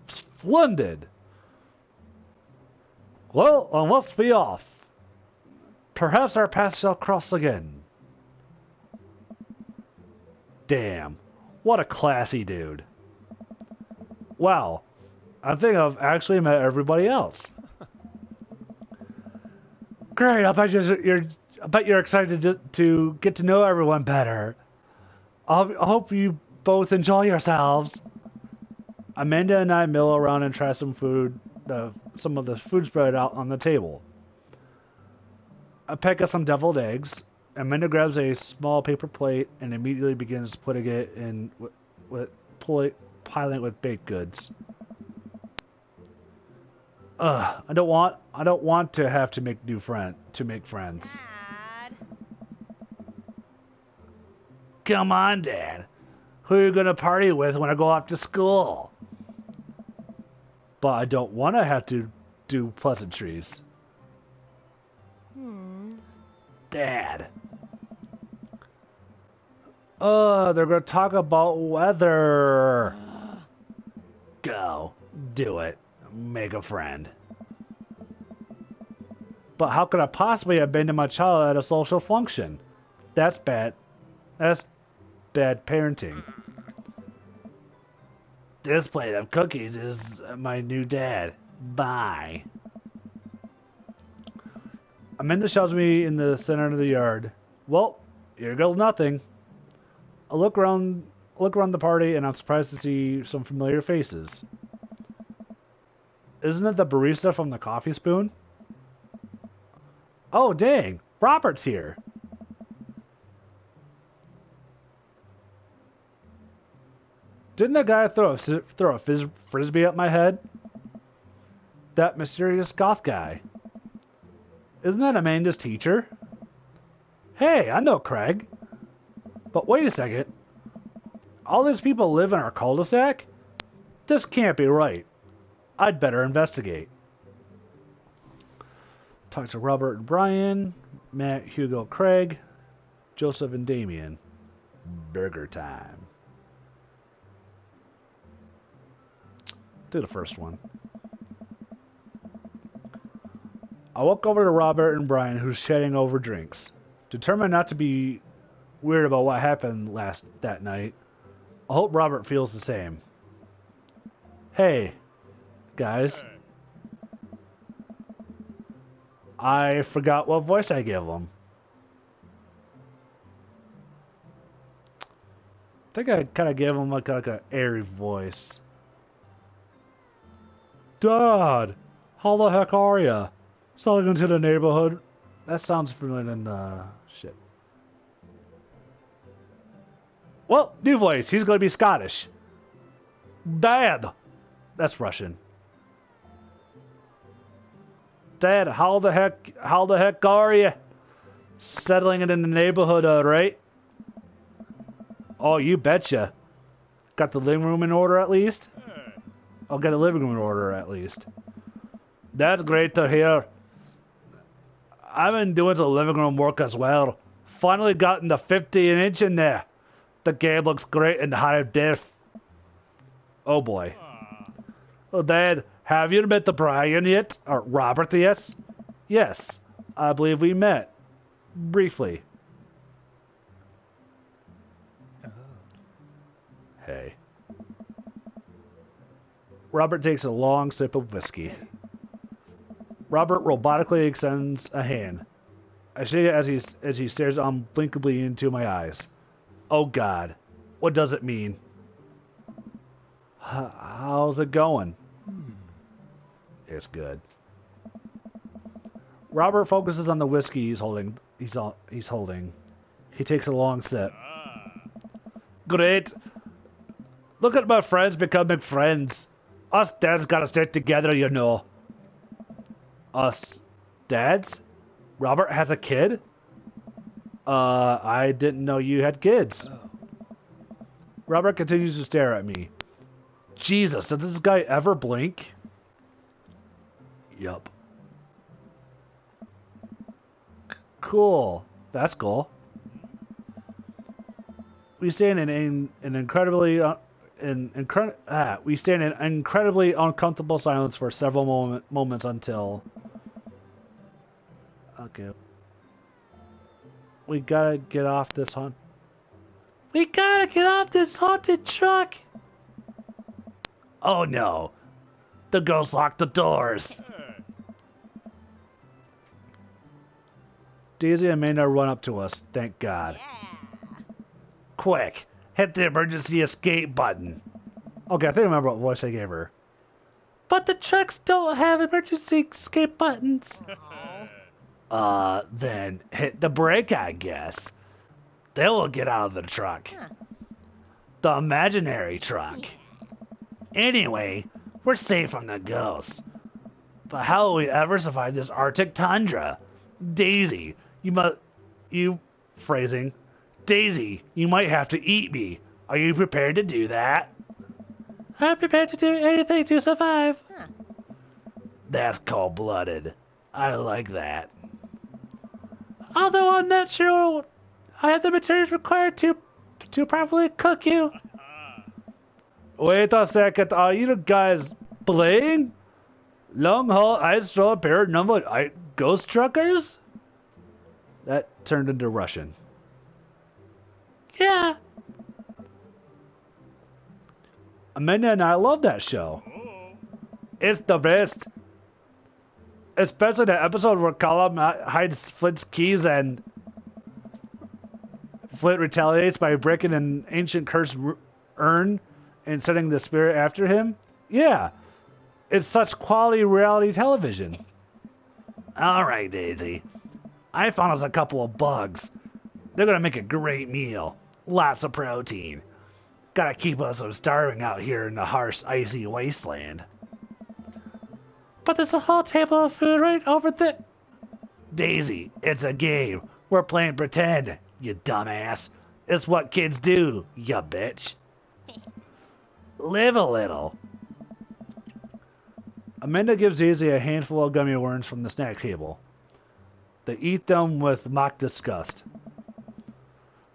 Splendid. Well, I must be off. Perhaps our paths shall cross again. Damn, what a classy dude. Wow, I think I've actually met everybody else. Great, I bet you're excited to get to know everyone better. I hope you both enjoy yourselves. Amanda and I mill around and try some food, some of the food spread out on the table. I peck at some deviled eggs. Amanda grabs a small paper plate and immediately begins putting it in piling it with baked goods. I don't want to have to make friends. Dad. Come on, Dad. Who are you gonna party with when I go off to school? But I don't want to have to do pleasantries. Dad. They're gonna talk about weather. Go. Do it. Make a friend. But how could I possibly abandon my child at a social function? That's bad. That's bad parenting. This plate of cookies is my new dad. Bye. Amanda shoves me in the center of the yard. Well, here goes nothing. I look around the party, and I'm surprised to see some familiar faces. Isn't it the barista from the Coffee Spoon? Oh, dang! Robert's here! Didn't that guy throw a frisbee at my head? That mysterious goth guy. Isn't that Amanda's teacher? Hey, I know Craig. But wait a second. All these people live in our cul-de-sac? This can't be right. I'd better investigate. Talk to Robert and Brian, Matt, Hugo, Craig, Joseph, and Damien. Burger time. Do the first one. I walk over to Robert and Brian, who's chatting over drinks. Determined not to be weird about what happened that night, I hope Robert feels the same. Hey, guys. Hey. I forgot what voice I gave him. I think I kind of gave him like an airy voice. Dad, how the heck are ya? Selling into the neighborhood? That sounds familiar in shit. Well, new voice. He's going to be Scottish. Dad. That's Russian. Dad, how the heck are you? Settling it in the neighborhood, right? Oh, you betcha. Got the living room in order at least? I'll get a living room in order at least. That's great to hear. I've been doing some living room work as well. Finally gotten the 50-inch in there. The game looks great in high def. Oh boy. Well, Dad, have you met the Brian yet? Or Robert yet? Yes, I believe we met. Briefly. Hey. Robert takes a long sip of whiskey. Robert robotically extends a hand. I shake it as he stares unblinkably into my eyes. Oh God, what does it mean? How's it going? It's good. Robert focuses on the whiskey he's holding. He's holding. He takes a long sip. Great. Look at my friends becoming friends. Us dads gotta stick together, you know. Us dads? Robert has a kid? I didn't know you had kids. Robert continues to stare at me. Jesus, does this guy ever blink? Yup. Cool. That's cool. We stand in an incredibly uncomfortable silence for several moments until. Okay. We gotta get off this haunted truck. Oh no. The ghost locked the doors. Daisy and Amanda run up to us, thank God. Quick, hit the emergency escape button. Okay, I think I remember what voice I gave her. But the trucks don't have emergency escape buttons. Then hit the brake, I guess. They will get out of the truck. The imaginary truck. Anyway, we're safe from the ghosts. But how will we ever survive this Arctic tundra? Daisy, Daisy, you might have to eat me. Are you prepared to do that? I'm prepared to do anything to survive. That's cold-blooded. I like that. Although I'm not sure I have the materials required to properly cook you. Wait a second, are you guys playing? Long haul ice roll pair number ghost truckers? That turned into Russian. Yeah. Amanda and I love that show. It's the best. Especially the episode where Colum hides Flint's keys and Flint retaliates by breaking an ancient cursed urn and sending the spirit after him. Yeah. It's such quality reality television. Alright, Daisy. I found us a couple of bugs. They're gonna make a great meal. Lots of protein. Gotta keep us from starving out here in the harsh, icy wasteland. But there's a whole table of food right over there. Daisy, it's a game. We're playing pretend, you dumbass. It's what kids do, you bitch. Live a little. Amanda gives Daisy a handful of gummy worms from the snack table. They eat them with mock disgust.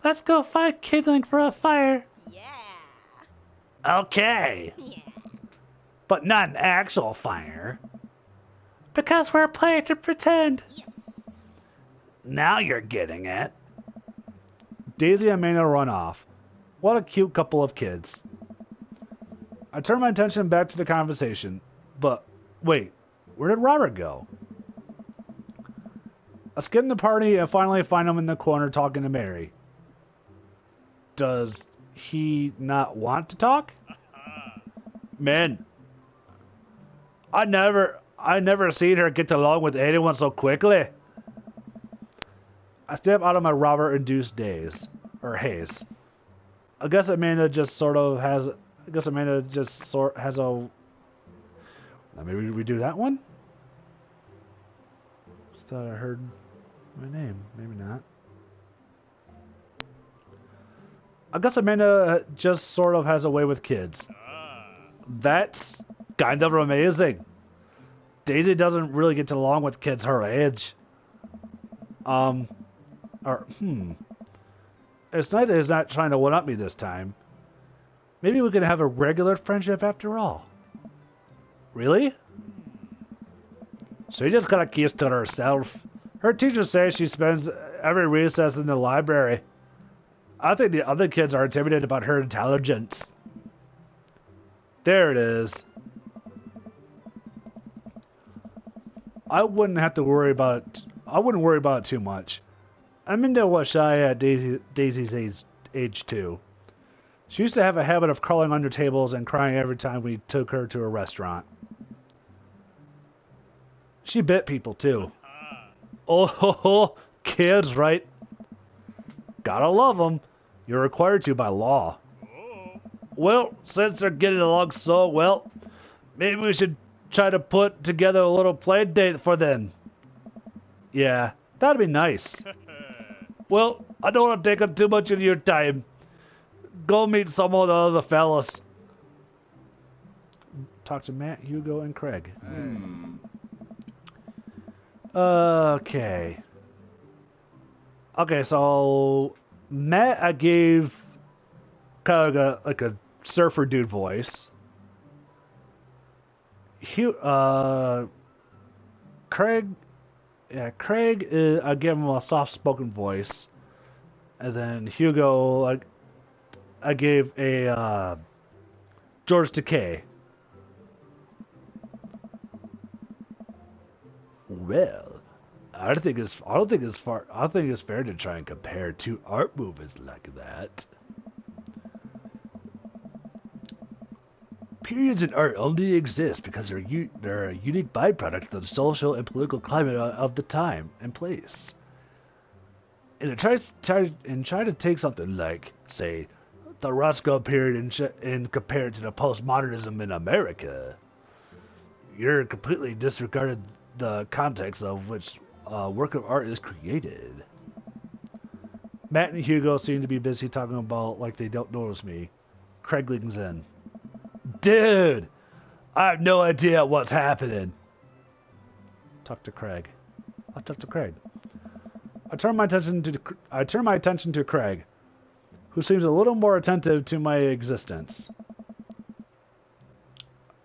Let's go find kindling for a fire. Yeah. Okay. Yeah. But not an actual fire. Because we're playing to pretend. Yes. Now you're getting it. Daisy and Amanda run off. What a cute couple of kids. I turn my attention back to the conversation. But, wait, where did Robert go? I skim the party and finally find him in the corner talking to Mary. Does he not want to talk? Man, I never seen her get along with anyone so quickly. I step out of my Robert-induced haze. I guess Amanda just sort of has. I guess Amanda just has a. Maybe we do that one. Just thought I heard my name. Maybe not. I guess Amanda just sort of has a way with kids. That's kind of amazing. Daisy doesn't really get along with kids her age. It's nice that he's not trying to one-up me this time. Maybe we can have a regular friendship after all. Really? She just got a keys to herself. Her teacher says she spends every recess in the library. I think the other kids are intimidated about her intelligence. There it is. I wouldn't have to worry about it. I wouldn't worry about it too much. Amanda was shy at Daisy's age too. She used to have a habit of crawling under tables and crying every time we took her to a restaurant. She bit people too. Oh, kids, right? Gotta love them. You're required to by law. Well, since they're getting along so well, maybe we should try to put together a little play date for them. Yeah, that'd be nice. Well, I don't want to take up too much of your time. Go meet some of the other fellas. Talk to Matt, Hugo, and Craig. Okay. Okay, so Matt, I gave kind of like a surfer dude voice. Craig, I gave him a soft-spoken voice, and then Hugo, I gave a George Takei. Well, I don't think it's fair to try and compare two art movements like that. Periods in art only exist because they're a unique byproduct of the social and political climate of the time and place. And try to take something like, say, the Roscoe period and compare it to the postmodernism in America, you're completely disregarded the context of which a work of art is created. Matt and Hugo seem to be busy talking about like they don't notice me. Craig leans in. Dude, I have no idea what's happening. Talk to Craig. I'll talk to Craig. I turn my attention to Craig, who seems a little more attentive to my existence.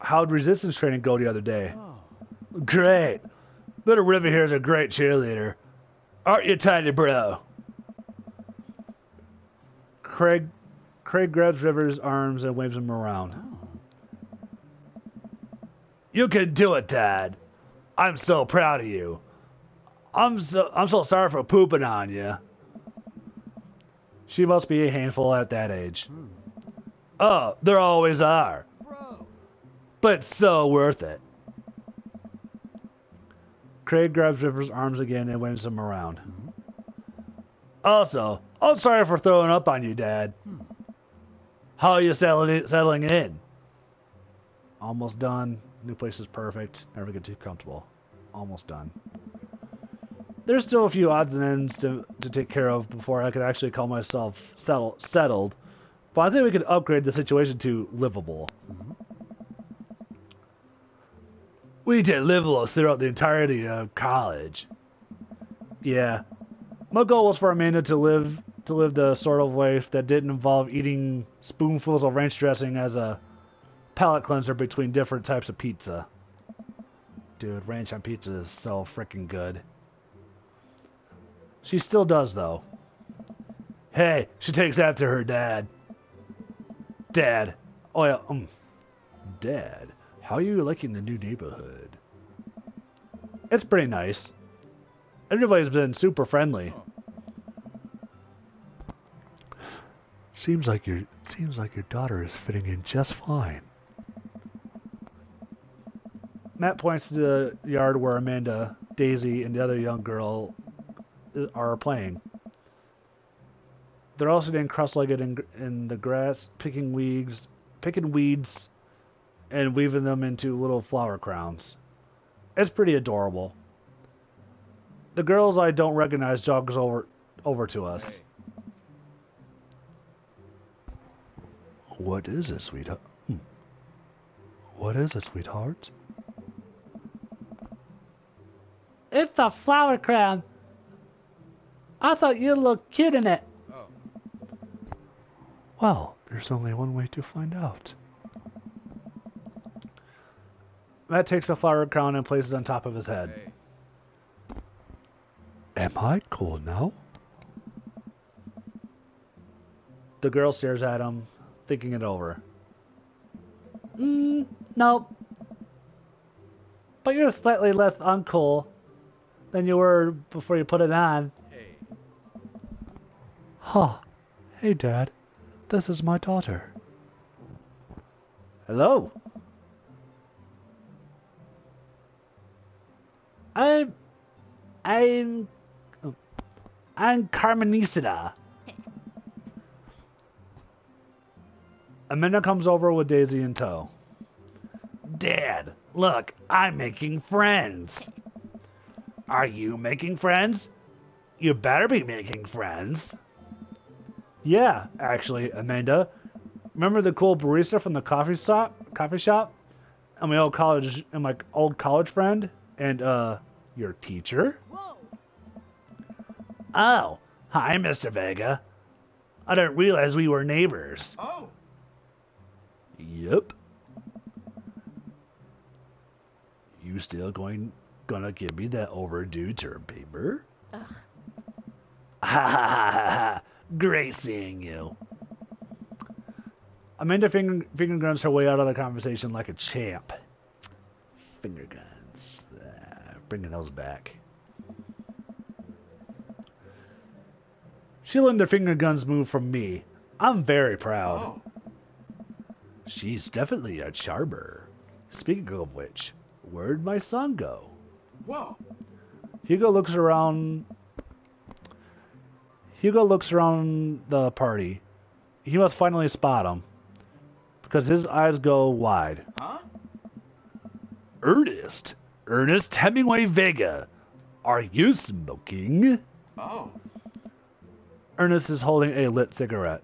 How'd resistance training go the other day? Great. Little River here is a great cheerleader. Aren't you, tiny bro? Craig grabs River's arms and waves him around. You can do it, Dad. I'm so proud of you. I'm so sorry for pooping on you. She must be a handful at that age. Oh, there always are. Bro. But so worth it. Craig grabs River's arms again and waves him around. Also, I'm sorry for throwing up on you, Dad. How are you settling in? Almost done. New place is perfect. Never get too comfortable. Almost done. There's still a few odds and ends to take care of before I could actually call myself settled. But I think we could upgrade the situation to livable. We did livable throughout the entirety of college. Yeah. My goal was for Amanda to live the sort of life that didn't involve eating spoonfuls of ranch dressing as a palate cleanser between different types of pizza. Dude, ranch on pizza is so freaking good. She still does, though. Hey, she takes after her dad. Dad. Oh, yeah, Dad, how are you liking the new neighborhood? It's pretty nice. Everybody's been super friendly. Seems like your daughter is fitting in just fine. Matt points to the yard where Amanda, Daisy, and the other young girl are playing. They're all sitting cross-legged in the grass, picking weeds, and weaving them into little flower crowns. It's pretty adorable. The girls I don't recognize jogs over to us. Hey. What is it, sweetheart? What is it, sweetheart? It's a flower crown. I thought you looked cute in it. Oh. Well, there's only one way to find out. Matt takes a flower crown and places it on top of his head. Hey. Am I cool now? The girl stares at him, thinking it over. Nope. But you're slightly less uncool than you were before you put it on. Hey. Huh. Hey, Dad. This is my daughter. Hello. I'm Carmenicida. Amanda comes over with Daisy in tow. Dad, look, I'm making friends. Are you making friends? You better be making friends. Yeah, actually, Amanda. Remember the cool barista from the coffee shop? And my old college friend? And, your teacher? Whoa. Oh, hi, Mr. Vega. I didn't realize we were neighbors. Oh. Yep. You still gonna give me that overdue term paper? Ugh. Ha ha ha ha ha. Great seeing you. Amanda finger guns her way out of the conversation like a champ. Finger guns. Bringing those back. She learned the finger guns move from me. I'm very proud. Oh. She's definitely a charmer. Speaking of which, where'd my son go? Whoa. Hugo looks around the party. He must finally spot him, because his eyes go wide. Huh? Ernest Hemingway Vega, are you smoking? Oh. Ernest is holding a lit cigarette.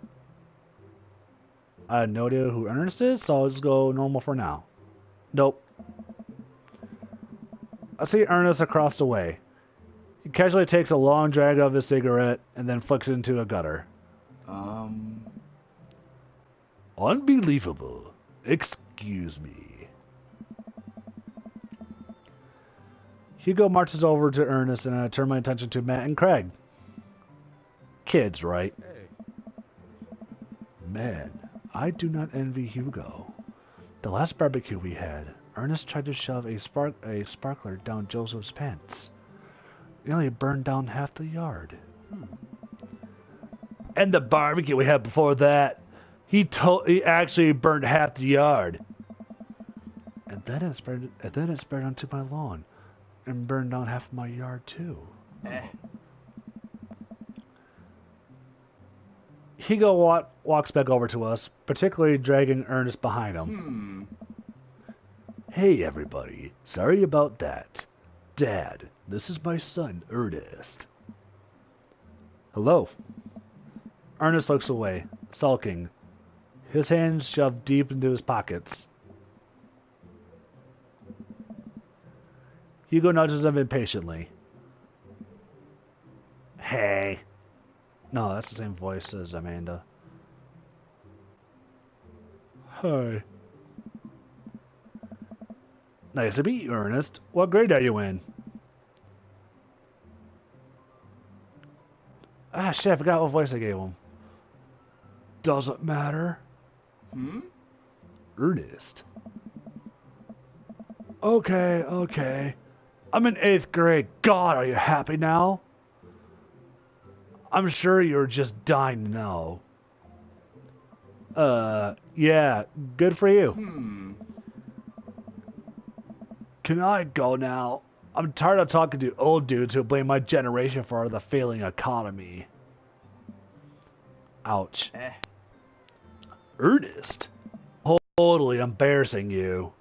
I have no idea who Ernest is, so I'll just go normal for now. Nope. I see Ernest across the way. He casually takes a long drag of his cigarette and then flicks it into a gutter. Unbelievable. Excuse me. Hugo marches over to Ernest and I turn my attention to Matt and Craig. Kids, right? Hey. Man, I do not envy Hugo. The last barbecue we had, Ernest tried to shove a sparkler down Joseph's pants. Nearly burned down half the yard. And the barbecue we had before that, he actually burned half the yard. And then it spread onto my lawn and burned down half of my yard too. Eh. Hugo walks back over to us, particularly dragging Ernest behind him. Hey everybody, sorry about that. Dad, this is my son, Ernest. Hello. Ernest looks away, sulking, his hands shoved deep into his pockets. Hugo nudges him impatiently. Hey. No, that's the same voice as Amanda. Hi. Nice to meet you, Ernest. What grade are you in? Ah, shit, I forgot what voice I gave him. Doesn't matter. Ernest. Okay. I'm in 8th grade. God, are you happy now? I'm sure you're just dying to know. Yeah, good for you. Can I go now? I'm tired of talking to old dudes who blame my generation for the failing economy. Ouch. Eh. Ernest? Totally embarrassing you.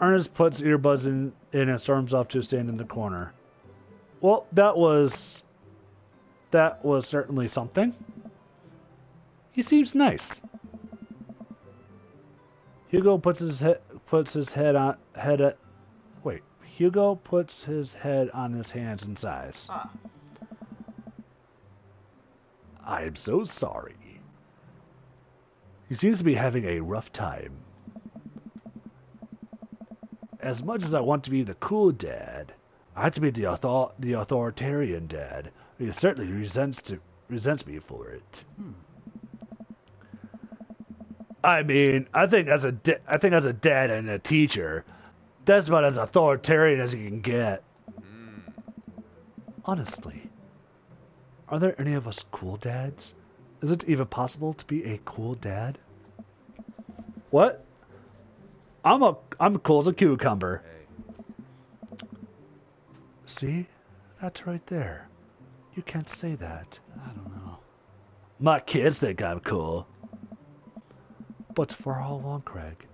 Ernest puts earbuds in and storms off to stand in the corner. Well, that was certainly something. He seems nice. Hugo puts his head on his hands and sighs. Ah. I am so sorry. He seems to be having a rough time. As much as I want to be the cool dad, I have to be the authoritarian dad. He certainly resents me for it. I mean, I think as a dad and a teacher, that's about as authoritarian as you can get. Honestly, are there any of us cool dads? Is it even possible to be a cool dad? What? I'm cool as a cucumber. Hey. See? That's right there. You can't say that. I don't know. My kids think I'm cool. But for how long, Craig?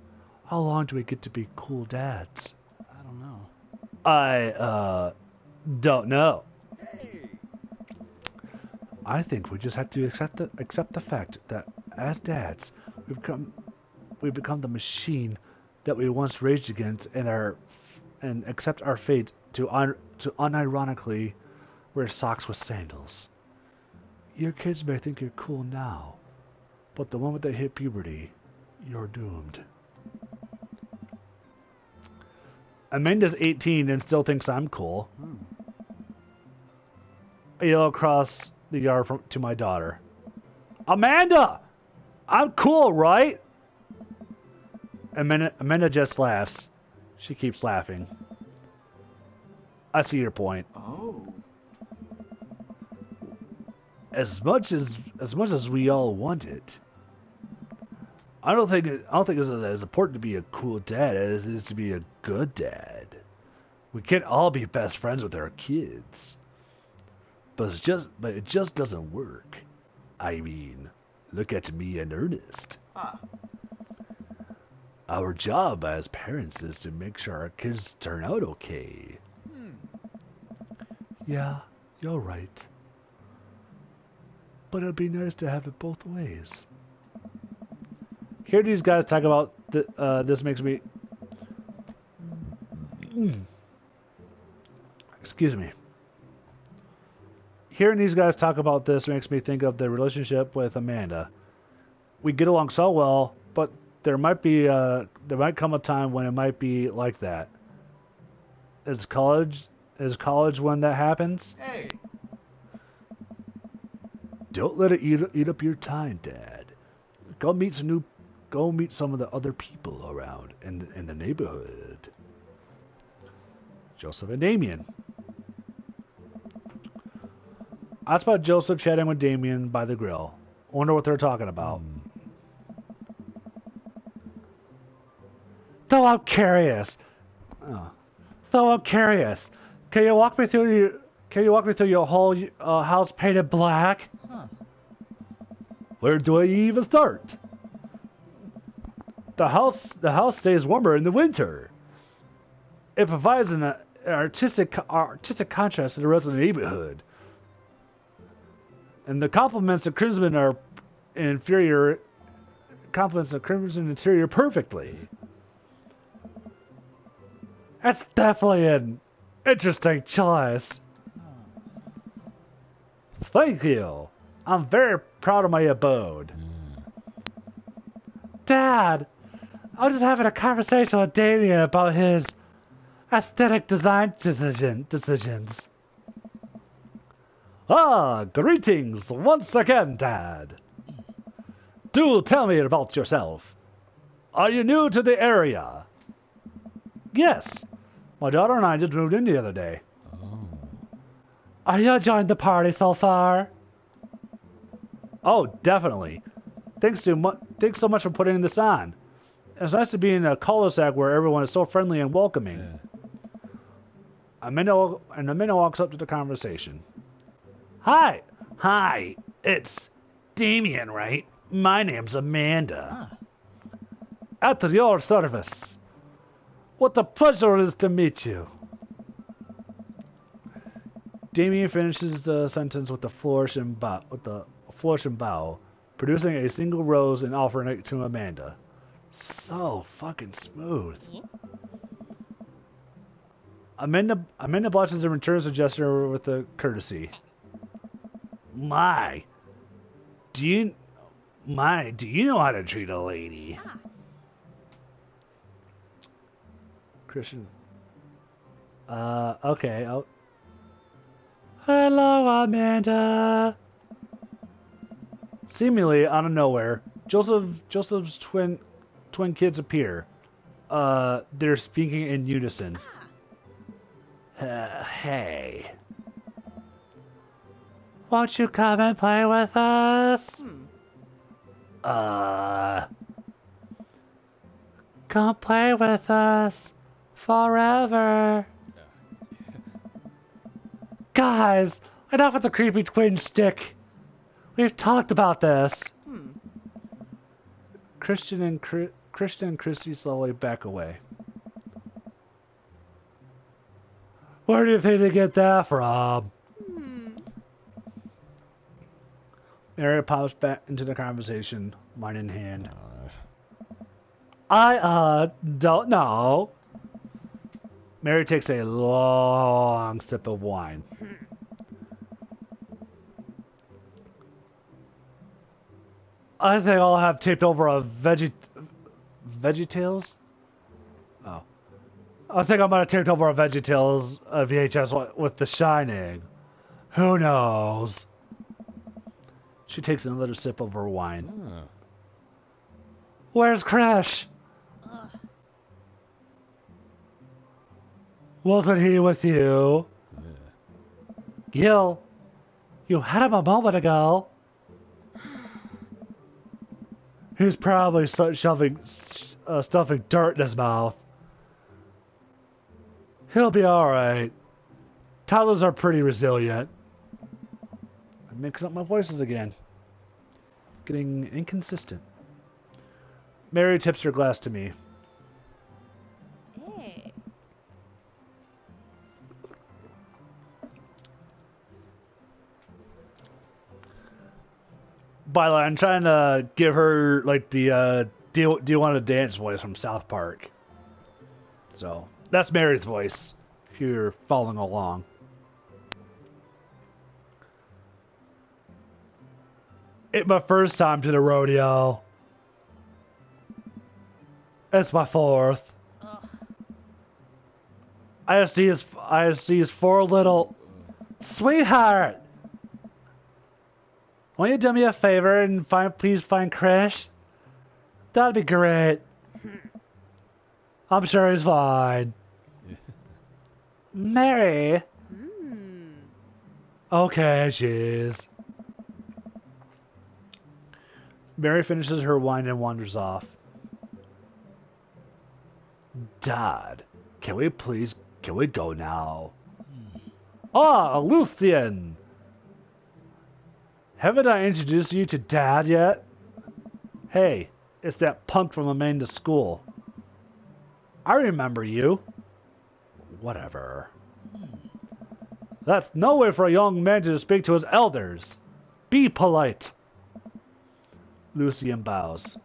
How long do we get to be cool dads? I don't know. I don't know. Hey. I think we just have to accept the fact that as dads, we've become the machine that we once raged against, and accept our fate to unironically wear socks with sandals. Your kids may think you're cool now, but the moment they hit puberty, you're doomed. Amanda's 18 and still thinks I'm cool. I yell across the yard to my daughter. Amanda! I'm cool, right? Amanda just laughs. She keeps laughing. I see your point. Oh. As much as we all want it, I don't think it's as important to be a cool dad as it is to be a good dad. We can't all be best friends with our kids. But it just doesn't work. I mean, look at me and Ernest. Ah. Our job as parents is to make sure our kids turn out okay. Yeah, you're right. But it'd be nice to have it both ways. Hear these guys talk about this makes me... Excuse me. Hearing these guys talk about this makes me think of the relationship with Amanda. We get along so well, but there might come a time when it might be like that. Is college when that happens? Hey. Don't let it eat up your time, Dad. Go meet some of the other people around in the neighborhood. Joseph and Damien. I spot Joseph chatting with Damien by the grill. Wonder what they're talking about. So I'm curious. Can you walk me through your whole house painted black? Huh. Where do I even start? The house stays warmer in the winter. It provides an artistic contrast to the rest of the neighborhood. And the compliments of Crimson are inferior. Compliments of Crimson interior perfectly. That's definitely an interesting choice. Thank you. I'm very proud of my abode. Dad, I was just having a conversation with Damien about his aesthetic design decisions. Ah, greetings once again, Dad. Do tell me about yourself. Are you new to the area? Yes. My daughter and I just moved in the other day. Oh. Are you enjoying the party so far? Oh, definitely. Thanks so much for putting this on. It's nice to be in a cul-de-sac where everyone is so friendly and welcoming. Yeah. Amanda walks up to the conversation. Hi, Hi, it's Damien, right? My name's Amanda. Ah. At your service. What a pleasure it is to meet you. Damien finishes the sentence with a flourish and bow, producing a single rose and offering it to Amanda. So fucking smooth. Amanda blushes and returns the gesture with a courtesy. My, do you know how to treat a lady? Christian. Okay. Hello, Amanda. Seemingly out of nowhere, Joseph's twin kids appear. They're speaking in unison. Hey. Won't you come and play with us? Come play with us forever. Guys, enough with the creepy twin stick. We've talked about this. Christian and Christy slowly back away. Where do you think they get that from? Mary pops back into the conversation, wine in hand. I don't know. Mary takes a long sip of wine. I think I'll have taped over a VeggieTales? Oh. I think I'm gonna tape over a VeggieTales VHS with The Shining. Who knows? She takes another sip of her wine. Where's Crash? Wasn't he with you? Gil, you had him a moment ago. He's probably stuffing dirt in his mouth. He'll be alright. Toddlers are pretty resilient. I'm mixing up my voices again. Getting inconsistent. Mary tips her glass to me. Hey. By the way, I'm trying to give her like the do you want to dance voice from South Park. So that's Mary's voice. If you're following along. It's my first time to the rodeo. It's my fourth. I see his four little sweetheart. Won't you do me a favor and please find Crash? That'd be great. I'm sure he's fine. Mary. Okay, jeez. Mary finishes her wine and wanders off. Dad, can we go now? Ah, Luthien! Haven't I introduced you to Dad yet? Hey, it's that punk from Amanda School. I remember you. Whatever. That's no way for a young man to speak to his elders. Be polite. Lucien bows.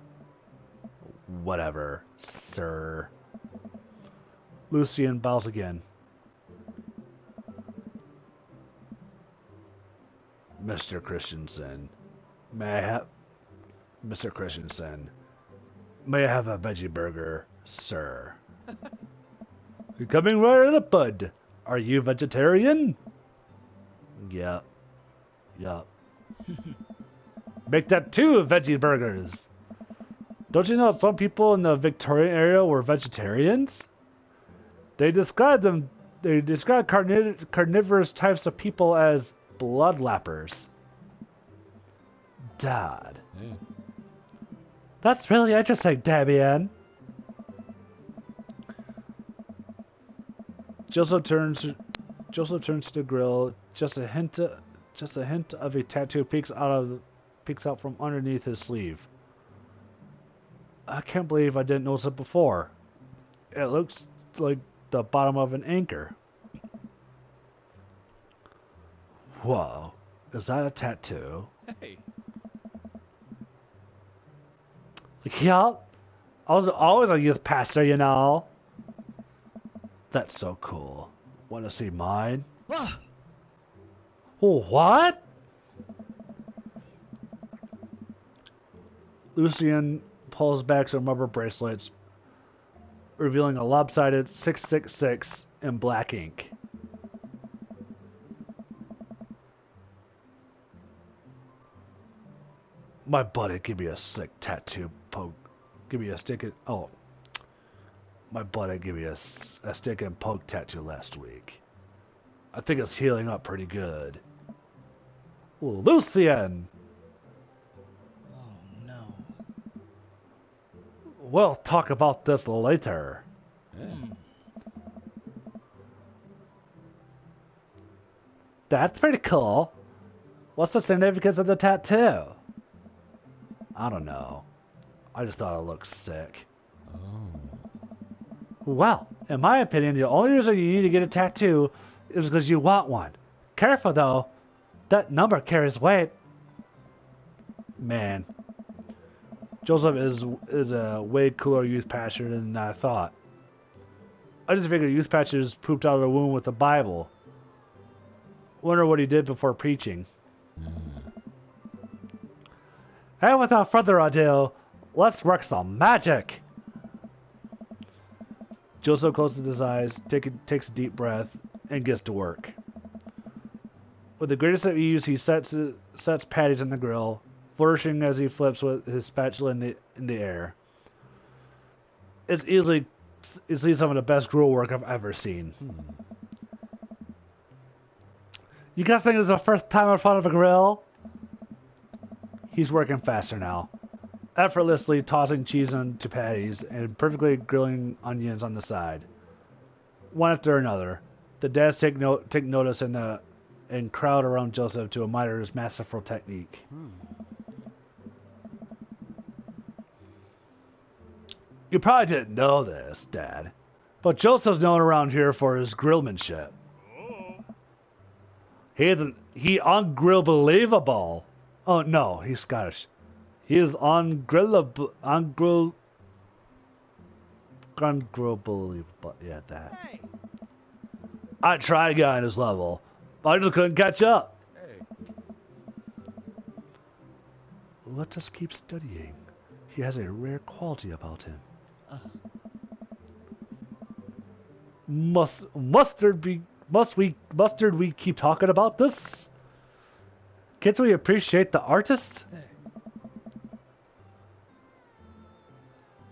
Whatever, sir. Lucien bows again. Mr. Christensen, Mr. Christensen, may I have a veggie burger, sir? You're coming right in the bud. Are you vegetarian? Yep. Make that 2 veggie burgers. Don't you know some people in the Victorian area were vegetarians? They describe carnivorous types of people as bloodlappers. Dad. Hey. That's really interesting, Damien. Joseph turns to the grill, just a hint Just a hint of a tattoo peeks out from underneath his sleeve. I can't believe I didn't notice it before. It looks like the bottom of an anchor. Whoa, is that a tattoo? Hey. Yup. I was always a youth pastor, you know. That's so cool. Want to see mine? Ah. What? Lucien pulls back some rubber bracelets, revealing a lopsided 666 in black ink. My buddy gave me a sick tattoo poke. Give me a stick and... Oh. My buddy gave me a stick and poke tattoo last week. I think it's healing up pretty good. Lucien! Oh no. We'll talk about this later. That's pretty cool. What's the significance of the tattoo? I don't know. I just thought it looked sick. Well, in my opinion, the only reason you need to get a tattoo is because you want one. Careful though, that number carries weight. Man, Joseph is a way cooler youth pastor than I thought. I just figured youth pastors pooped out of the womb with the Bible. Wonder what he did before preaching. And without further ado, let's work some magic. Joseph closes his eyes, takes a deep breath, and gets to work. With the greatest of ease, he sets patties in the grill, flourishing as he flips with his spatula in the air. It's easily some of the best grill work I've ever seen. You guys think this is the first time in front of a grill? He's working faster now, effortlessly tossing cheese into patties and perfectly grilling onions on the side. One after another, the dads take notice and crowd around Joseph to admire his masterful technique. You probably didn't know this, Dad, but Joseph's known around here for his grillmanship. He ungrillbelievable. Oh no, he's Scottish. He is ungrillable. Yeah, that. Hey. I tried getting his level, but I just couldn't catch up. Hey. Let us keep studying. He has a rare quality about him. Mustard we keep talking about this? Can't we appreciate the artist?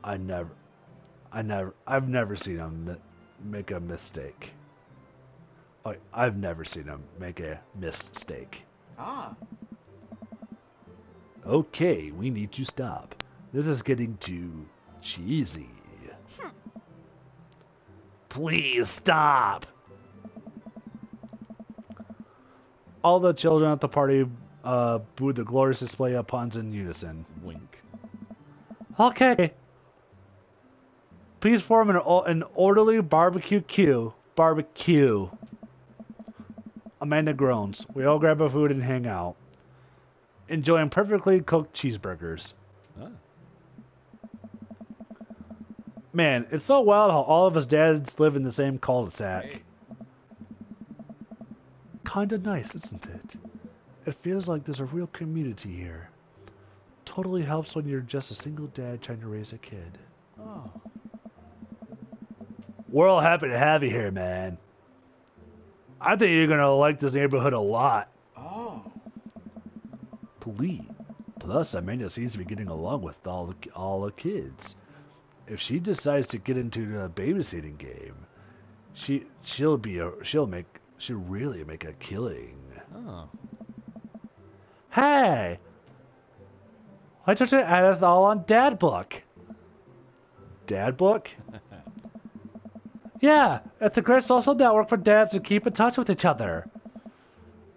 I've never seen him make a mistake. I've never seen him make a mistake. Ah. Okay, we need to stop. This is getting too cheesy. Please stop. All the children at the party booed the glorious display of puns in unison. Wink. Okay. Please form an orderly barbecue queue. Barbecue. Amanda groans. We all grab our food and hang out, enjoying perfectly cooked cheeseburgers. Ah. Man, it's so wild how all of us dads live in the same cul-de-sac. Hey. Kinda nice, isn't it? It feels like there's a real community here. Totally helps when you're just a single dad trying to raise a kid. Oh. We're all happy to have you here, man. I think you're gonna like this neighborhood a lot. Oh. Plus, Amanda seems to be getting along with all the kids. If she decides to get into the babysitting game, she'll really make a killing. Oh. Hey! Why don't you add us all on Dad Book? Dad Book? Yeah, it's a great social network for dads to keep in touch with each other.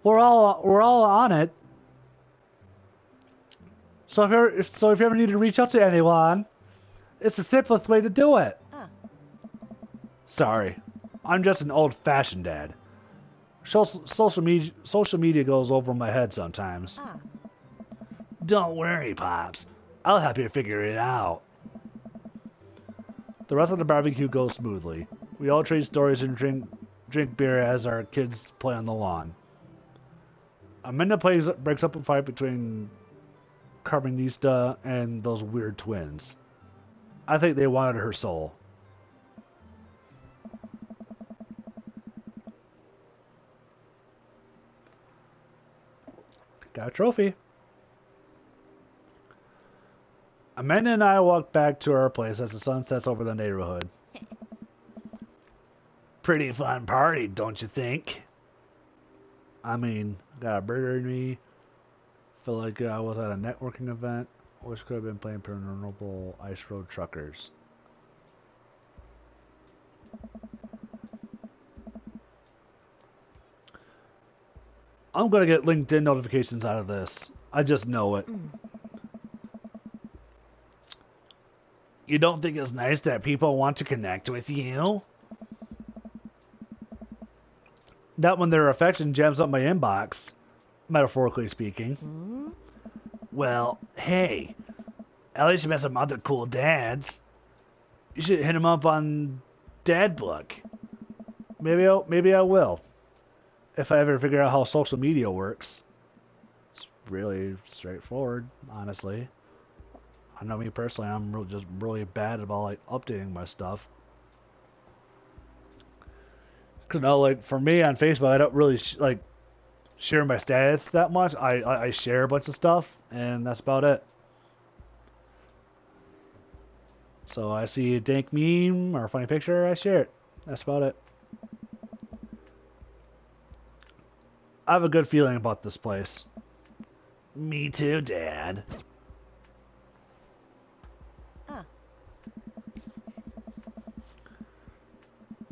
We're all on it. So if you ever need to reach out to anyone, it's the simplest way to do it. Sorry, I'm just an old-fashioned dad. Social media goes over my head sometimes. Don't worry, Pops. I'll help you figure it out. The rest of the barbecue goes smoothly. We all trade stories and drink beer as our kids play on the lawn. Amanda breaks up a fight between Carmenista and those weird twins. I think they wanted her soul. Got a trophy. Amanda and I walk back to our place as the sun sets over the neighborhood. Pretty fun party, don't you think? I mean, got a burger in me. Feel like I was at a networking event. Wish could have been playing Paranormal Ice Road Truckers. I'm gonna get LinkedIn notifications out of this. I just know it. You don't think it's nice that people want to connect with you? Not when their affection jams up my inbox, metaphorically speaking. Well, hey, at least you met some other cool dads. You should hit him up on Dad Book. Maybe I will. If I ever figure out how social media works. It's really straightforward, honestly. I know me personally, I'm just really bad about like updating my stuff. Cause like for me on Facebook, I don't really share my status that much. I share a bunch of stuff, and that's about it. So I see a dank meme or a funny picture, I share it. That's about it. I have a good feeling about this place. Me too, Dad.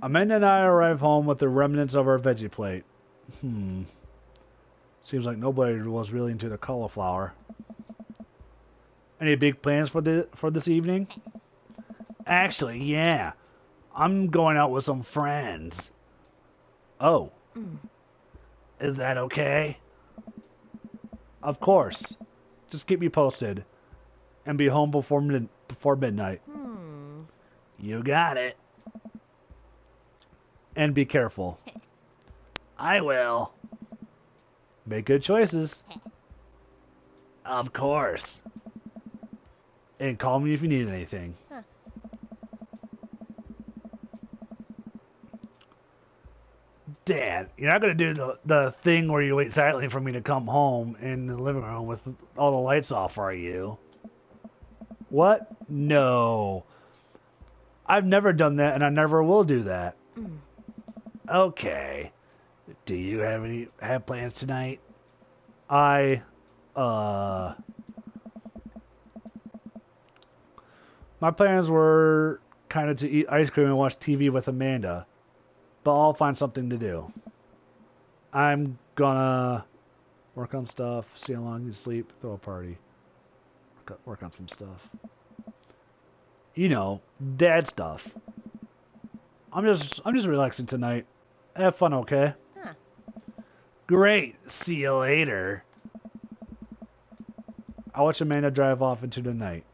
Amanda and I arrive home with the remnants of our veggie plate. Seems like nobody was really into the cauliflower. Any big plans for this evening? Actually, yeah. I'm going out with some friends. Oh. Is that okay? Of course. Just keep me posted. And be home before midnight. You got it. And be careful. I will. Make good choices. Of course. And call me if you need anything. Dad, you're not going to do the thing where you wait silently for me to come home in the living room with all the lights off, are you? What? No. I've never done that, and I never will do that. Okay. Do you have plans tonight? My plans were kind of to eat ice cream and watch TV with Amanda, but I'll find something to do. I'm gonna work on stuff, see how long you sleep, throw a party, work on some stuff. You know, dad stuff. I'm just relaxing tonight. Have fun, okay? Great. See you later. I watch Amanda drive off into the night.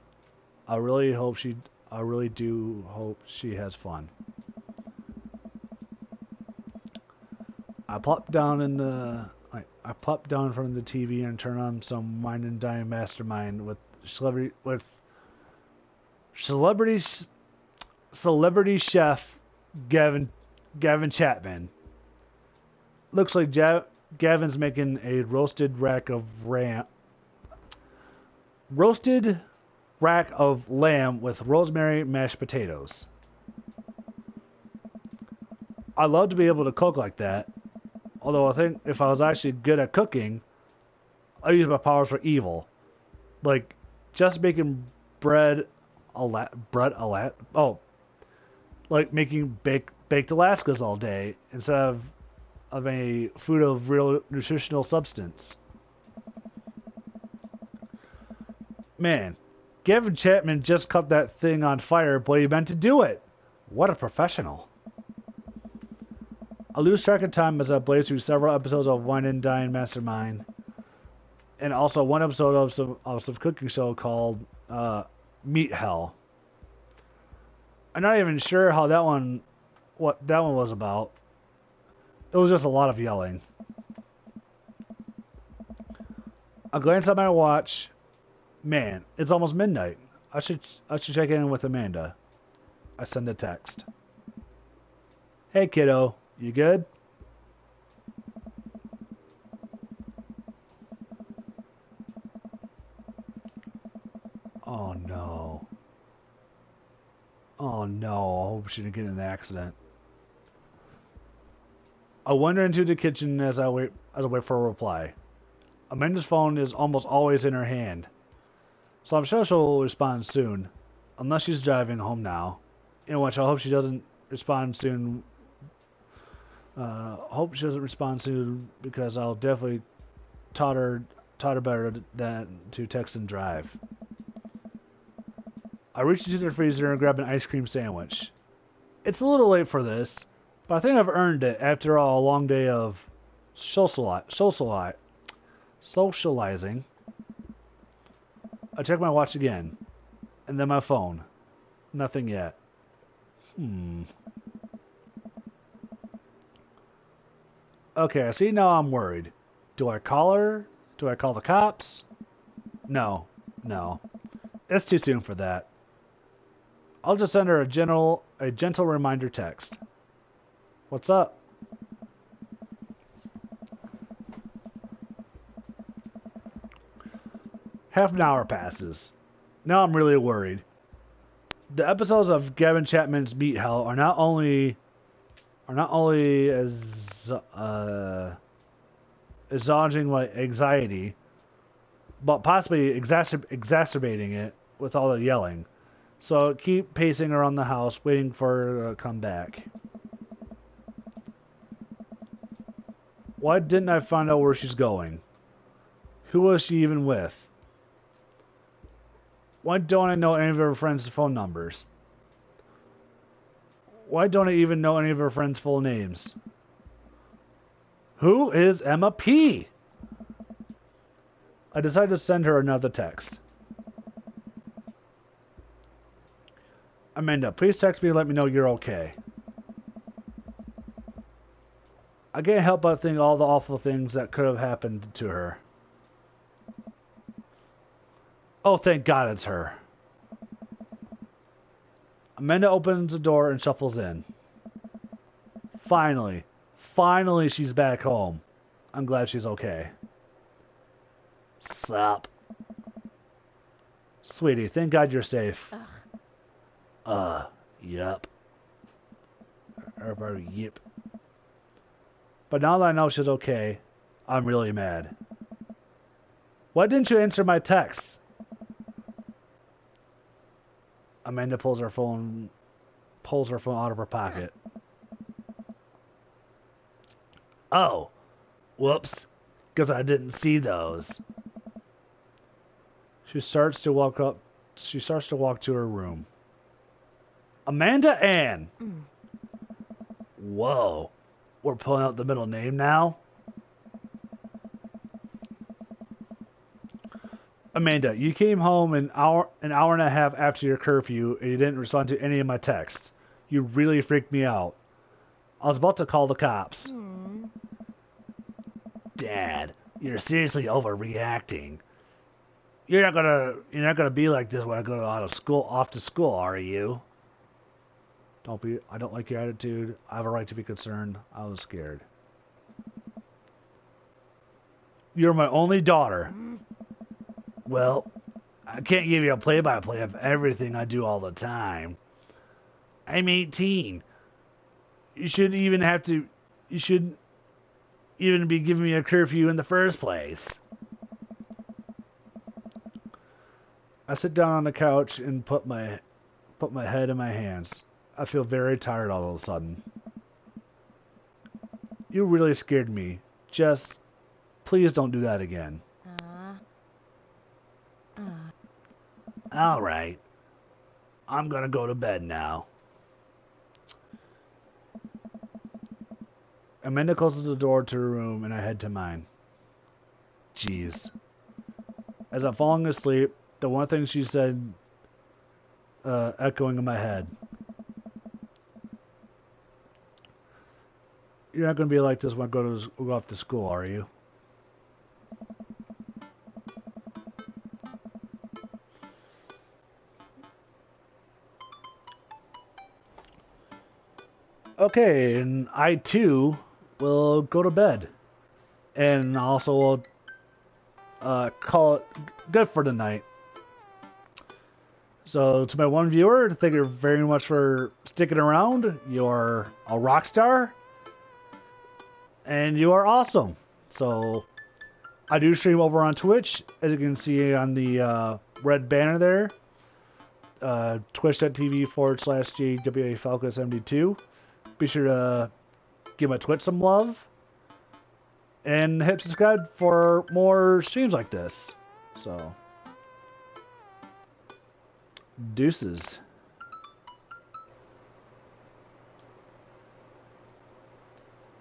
I really do hope she has fun. I plop down in front of the TV and turn on some Wine and Dine Mastermind with celebrity chef Gavin Chapman. Looks like Gavin's making a roasted rack of lamb with rosemary mashed potatoes. I'd love to be able to cook like that. Although I think if I was actually good at cooking, I'd use my powers for evil. Like, just making like making baked Alaskas all day instead of of a food of real nutritional substance. Man, Gavin Chapman just caught that thing on fire, but he meant to do it. What a professional. I lose track of time as I blaze through several episodes of Wine and Dine Mastermind, and also one episode of some cooking show called Meat Hell. I'm not even sure how what that one was about. It was just a lot of yelling. I glance at my watch. Man, it's almost midnight. I should check in with Amanda. I send a text. Hey kiddo, you good? Oh no. Oh no, I hope she didn't get in an accident. I wander into the kitchen as I wait for a reply. Amanda's phone is almost always in her hand, so I'm sure she'll respond soon, unless she's driving home now, in which I hope she doesn't respond soon. Hope she doesn't respond soon because I'll definitely taught her better than to text and drive. I reach into the freezer and grab an ice cream sandwich. It's a little late for this, but I think I've earned it after a long day of socializing. I check my watch again, and then my phone. Nothing yet. Okay, see, now I'm worried. Do I call her? Do I call the cops? No. It's too soon for that. I'll just send her a gentle reminder text. What's up? Half an hour passes. Now I'm really worried. The episodes of Gavin Chapman's Meat Hell are not only as exhausting like anxiety, but possibly exacerbating it with all the yelling. So keep pacing around the house, waiting for her to come back. Why didn't I find out where she's going? Who was she even with? Why don't I know any of her friends' phone numbers? Why don't I even know any of her friends' full names? Who is Emma P? I decided to send her another text. Amanda, please text me and let me know you're okay. I can't help but think all the awful things that could have happened to her. Oh, thank God it's her. Amanda opens the door and shuffles in. Finally she's back home. I'm glad she's okay. Sup? Sweetie, thank God you're safe. Yup. Everybody, yep. But now that I know she's okay, I'm really mad. Why didn't you answer my texts? Amanda pulls her phone out of her pocket. Oh, whoops, because I didn't see those. She starts to walk to her room. Amanda Ann. Whoa, we're pulling out the middle name now? Amanda, you came home an hour and a half after your curfew and you didn't respond to any of my texts. You really freaked me out. I was about to call the cops. Dad, you're seriously overreacting. You're not gonna be like this when I go off to school, are you? I don't like your attitude. I have a right to be concerned. I was scared. You're my only daughter. Well, I can't give you a play-by-play of everything I do all the time. I'm 18. You shouldn't even be giving me a curfew in the first place. I sit down on the couch and put my head in my hands. I feel very tired all of a sudden. You really scared me. Just, please don't do that again. Alright. I'm gonna go to bed now. Amanda closes the door to her room and I head to mine. Jeez. As I'm falling asleep, the one thing she said echoing in my head. You're not going to be like this when I go off to school, are you? Okay, and I too will go to bed. And also will call it good for the night. So, to my one viewer, thank you very much for sticking around. You're a rock star. And you are awesome. So, I do stream over on Twitch, as you can see on the red banner there. Twitch.tv/JWAFalco72. Be sure to give my Twitch some love. And hit subscribe for more streams like this. So, deuces.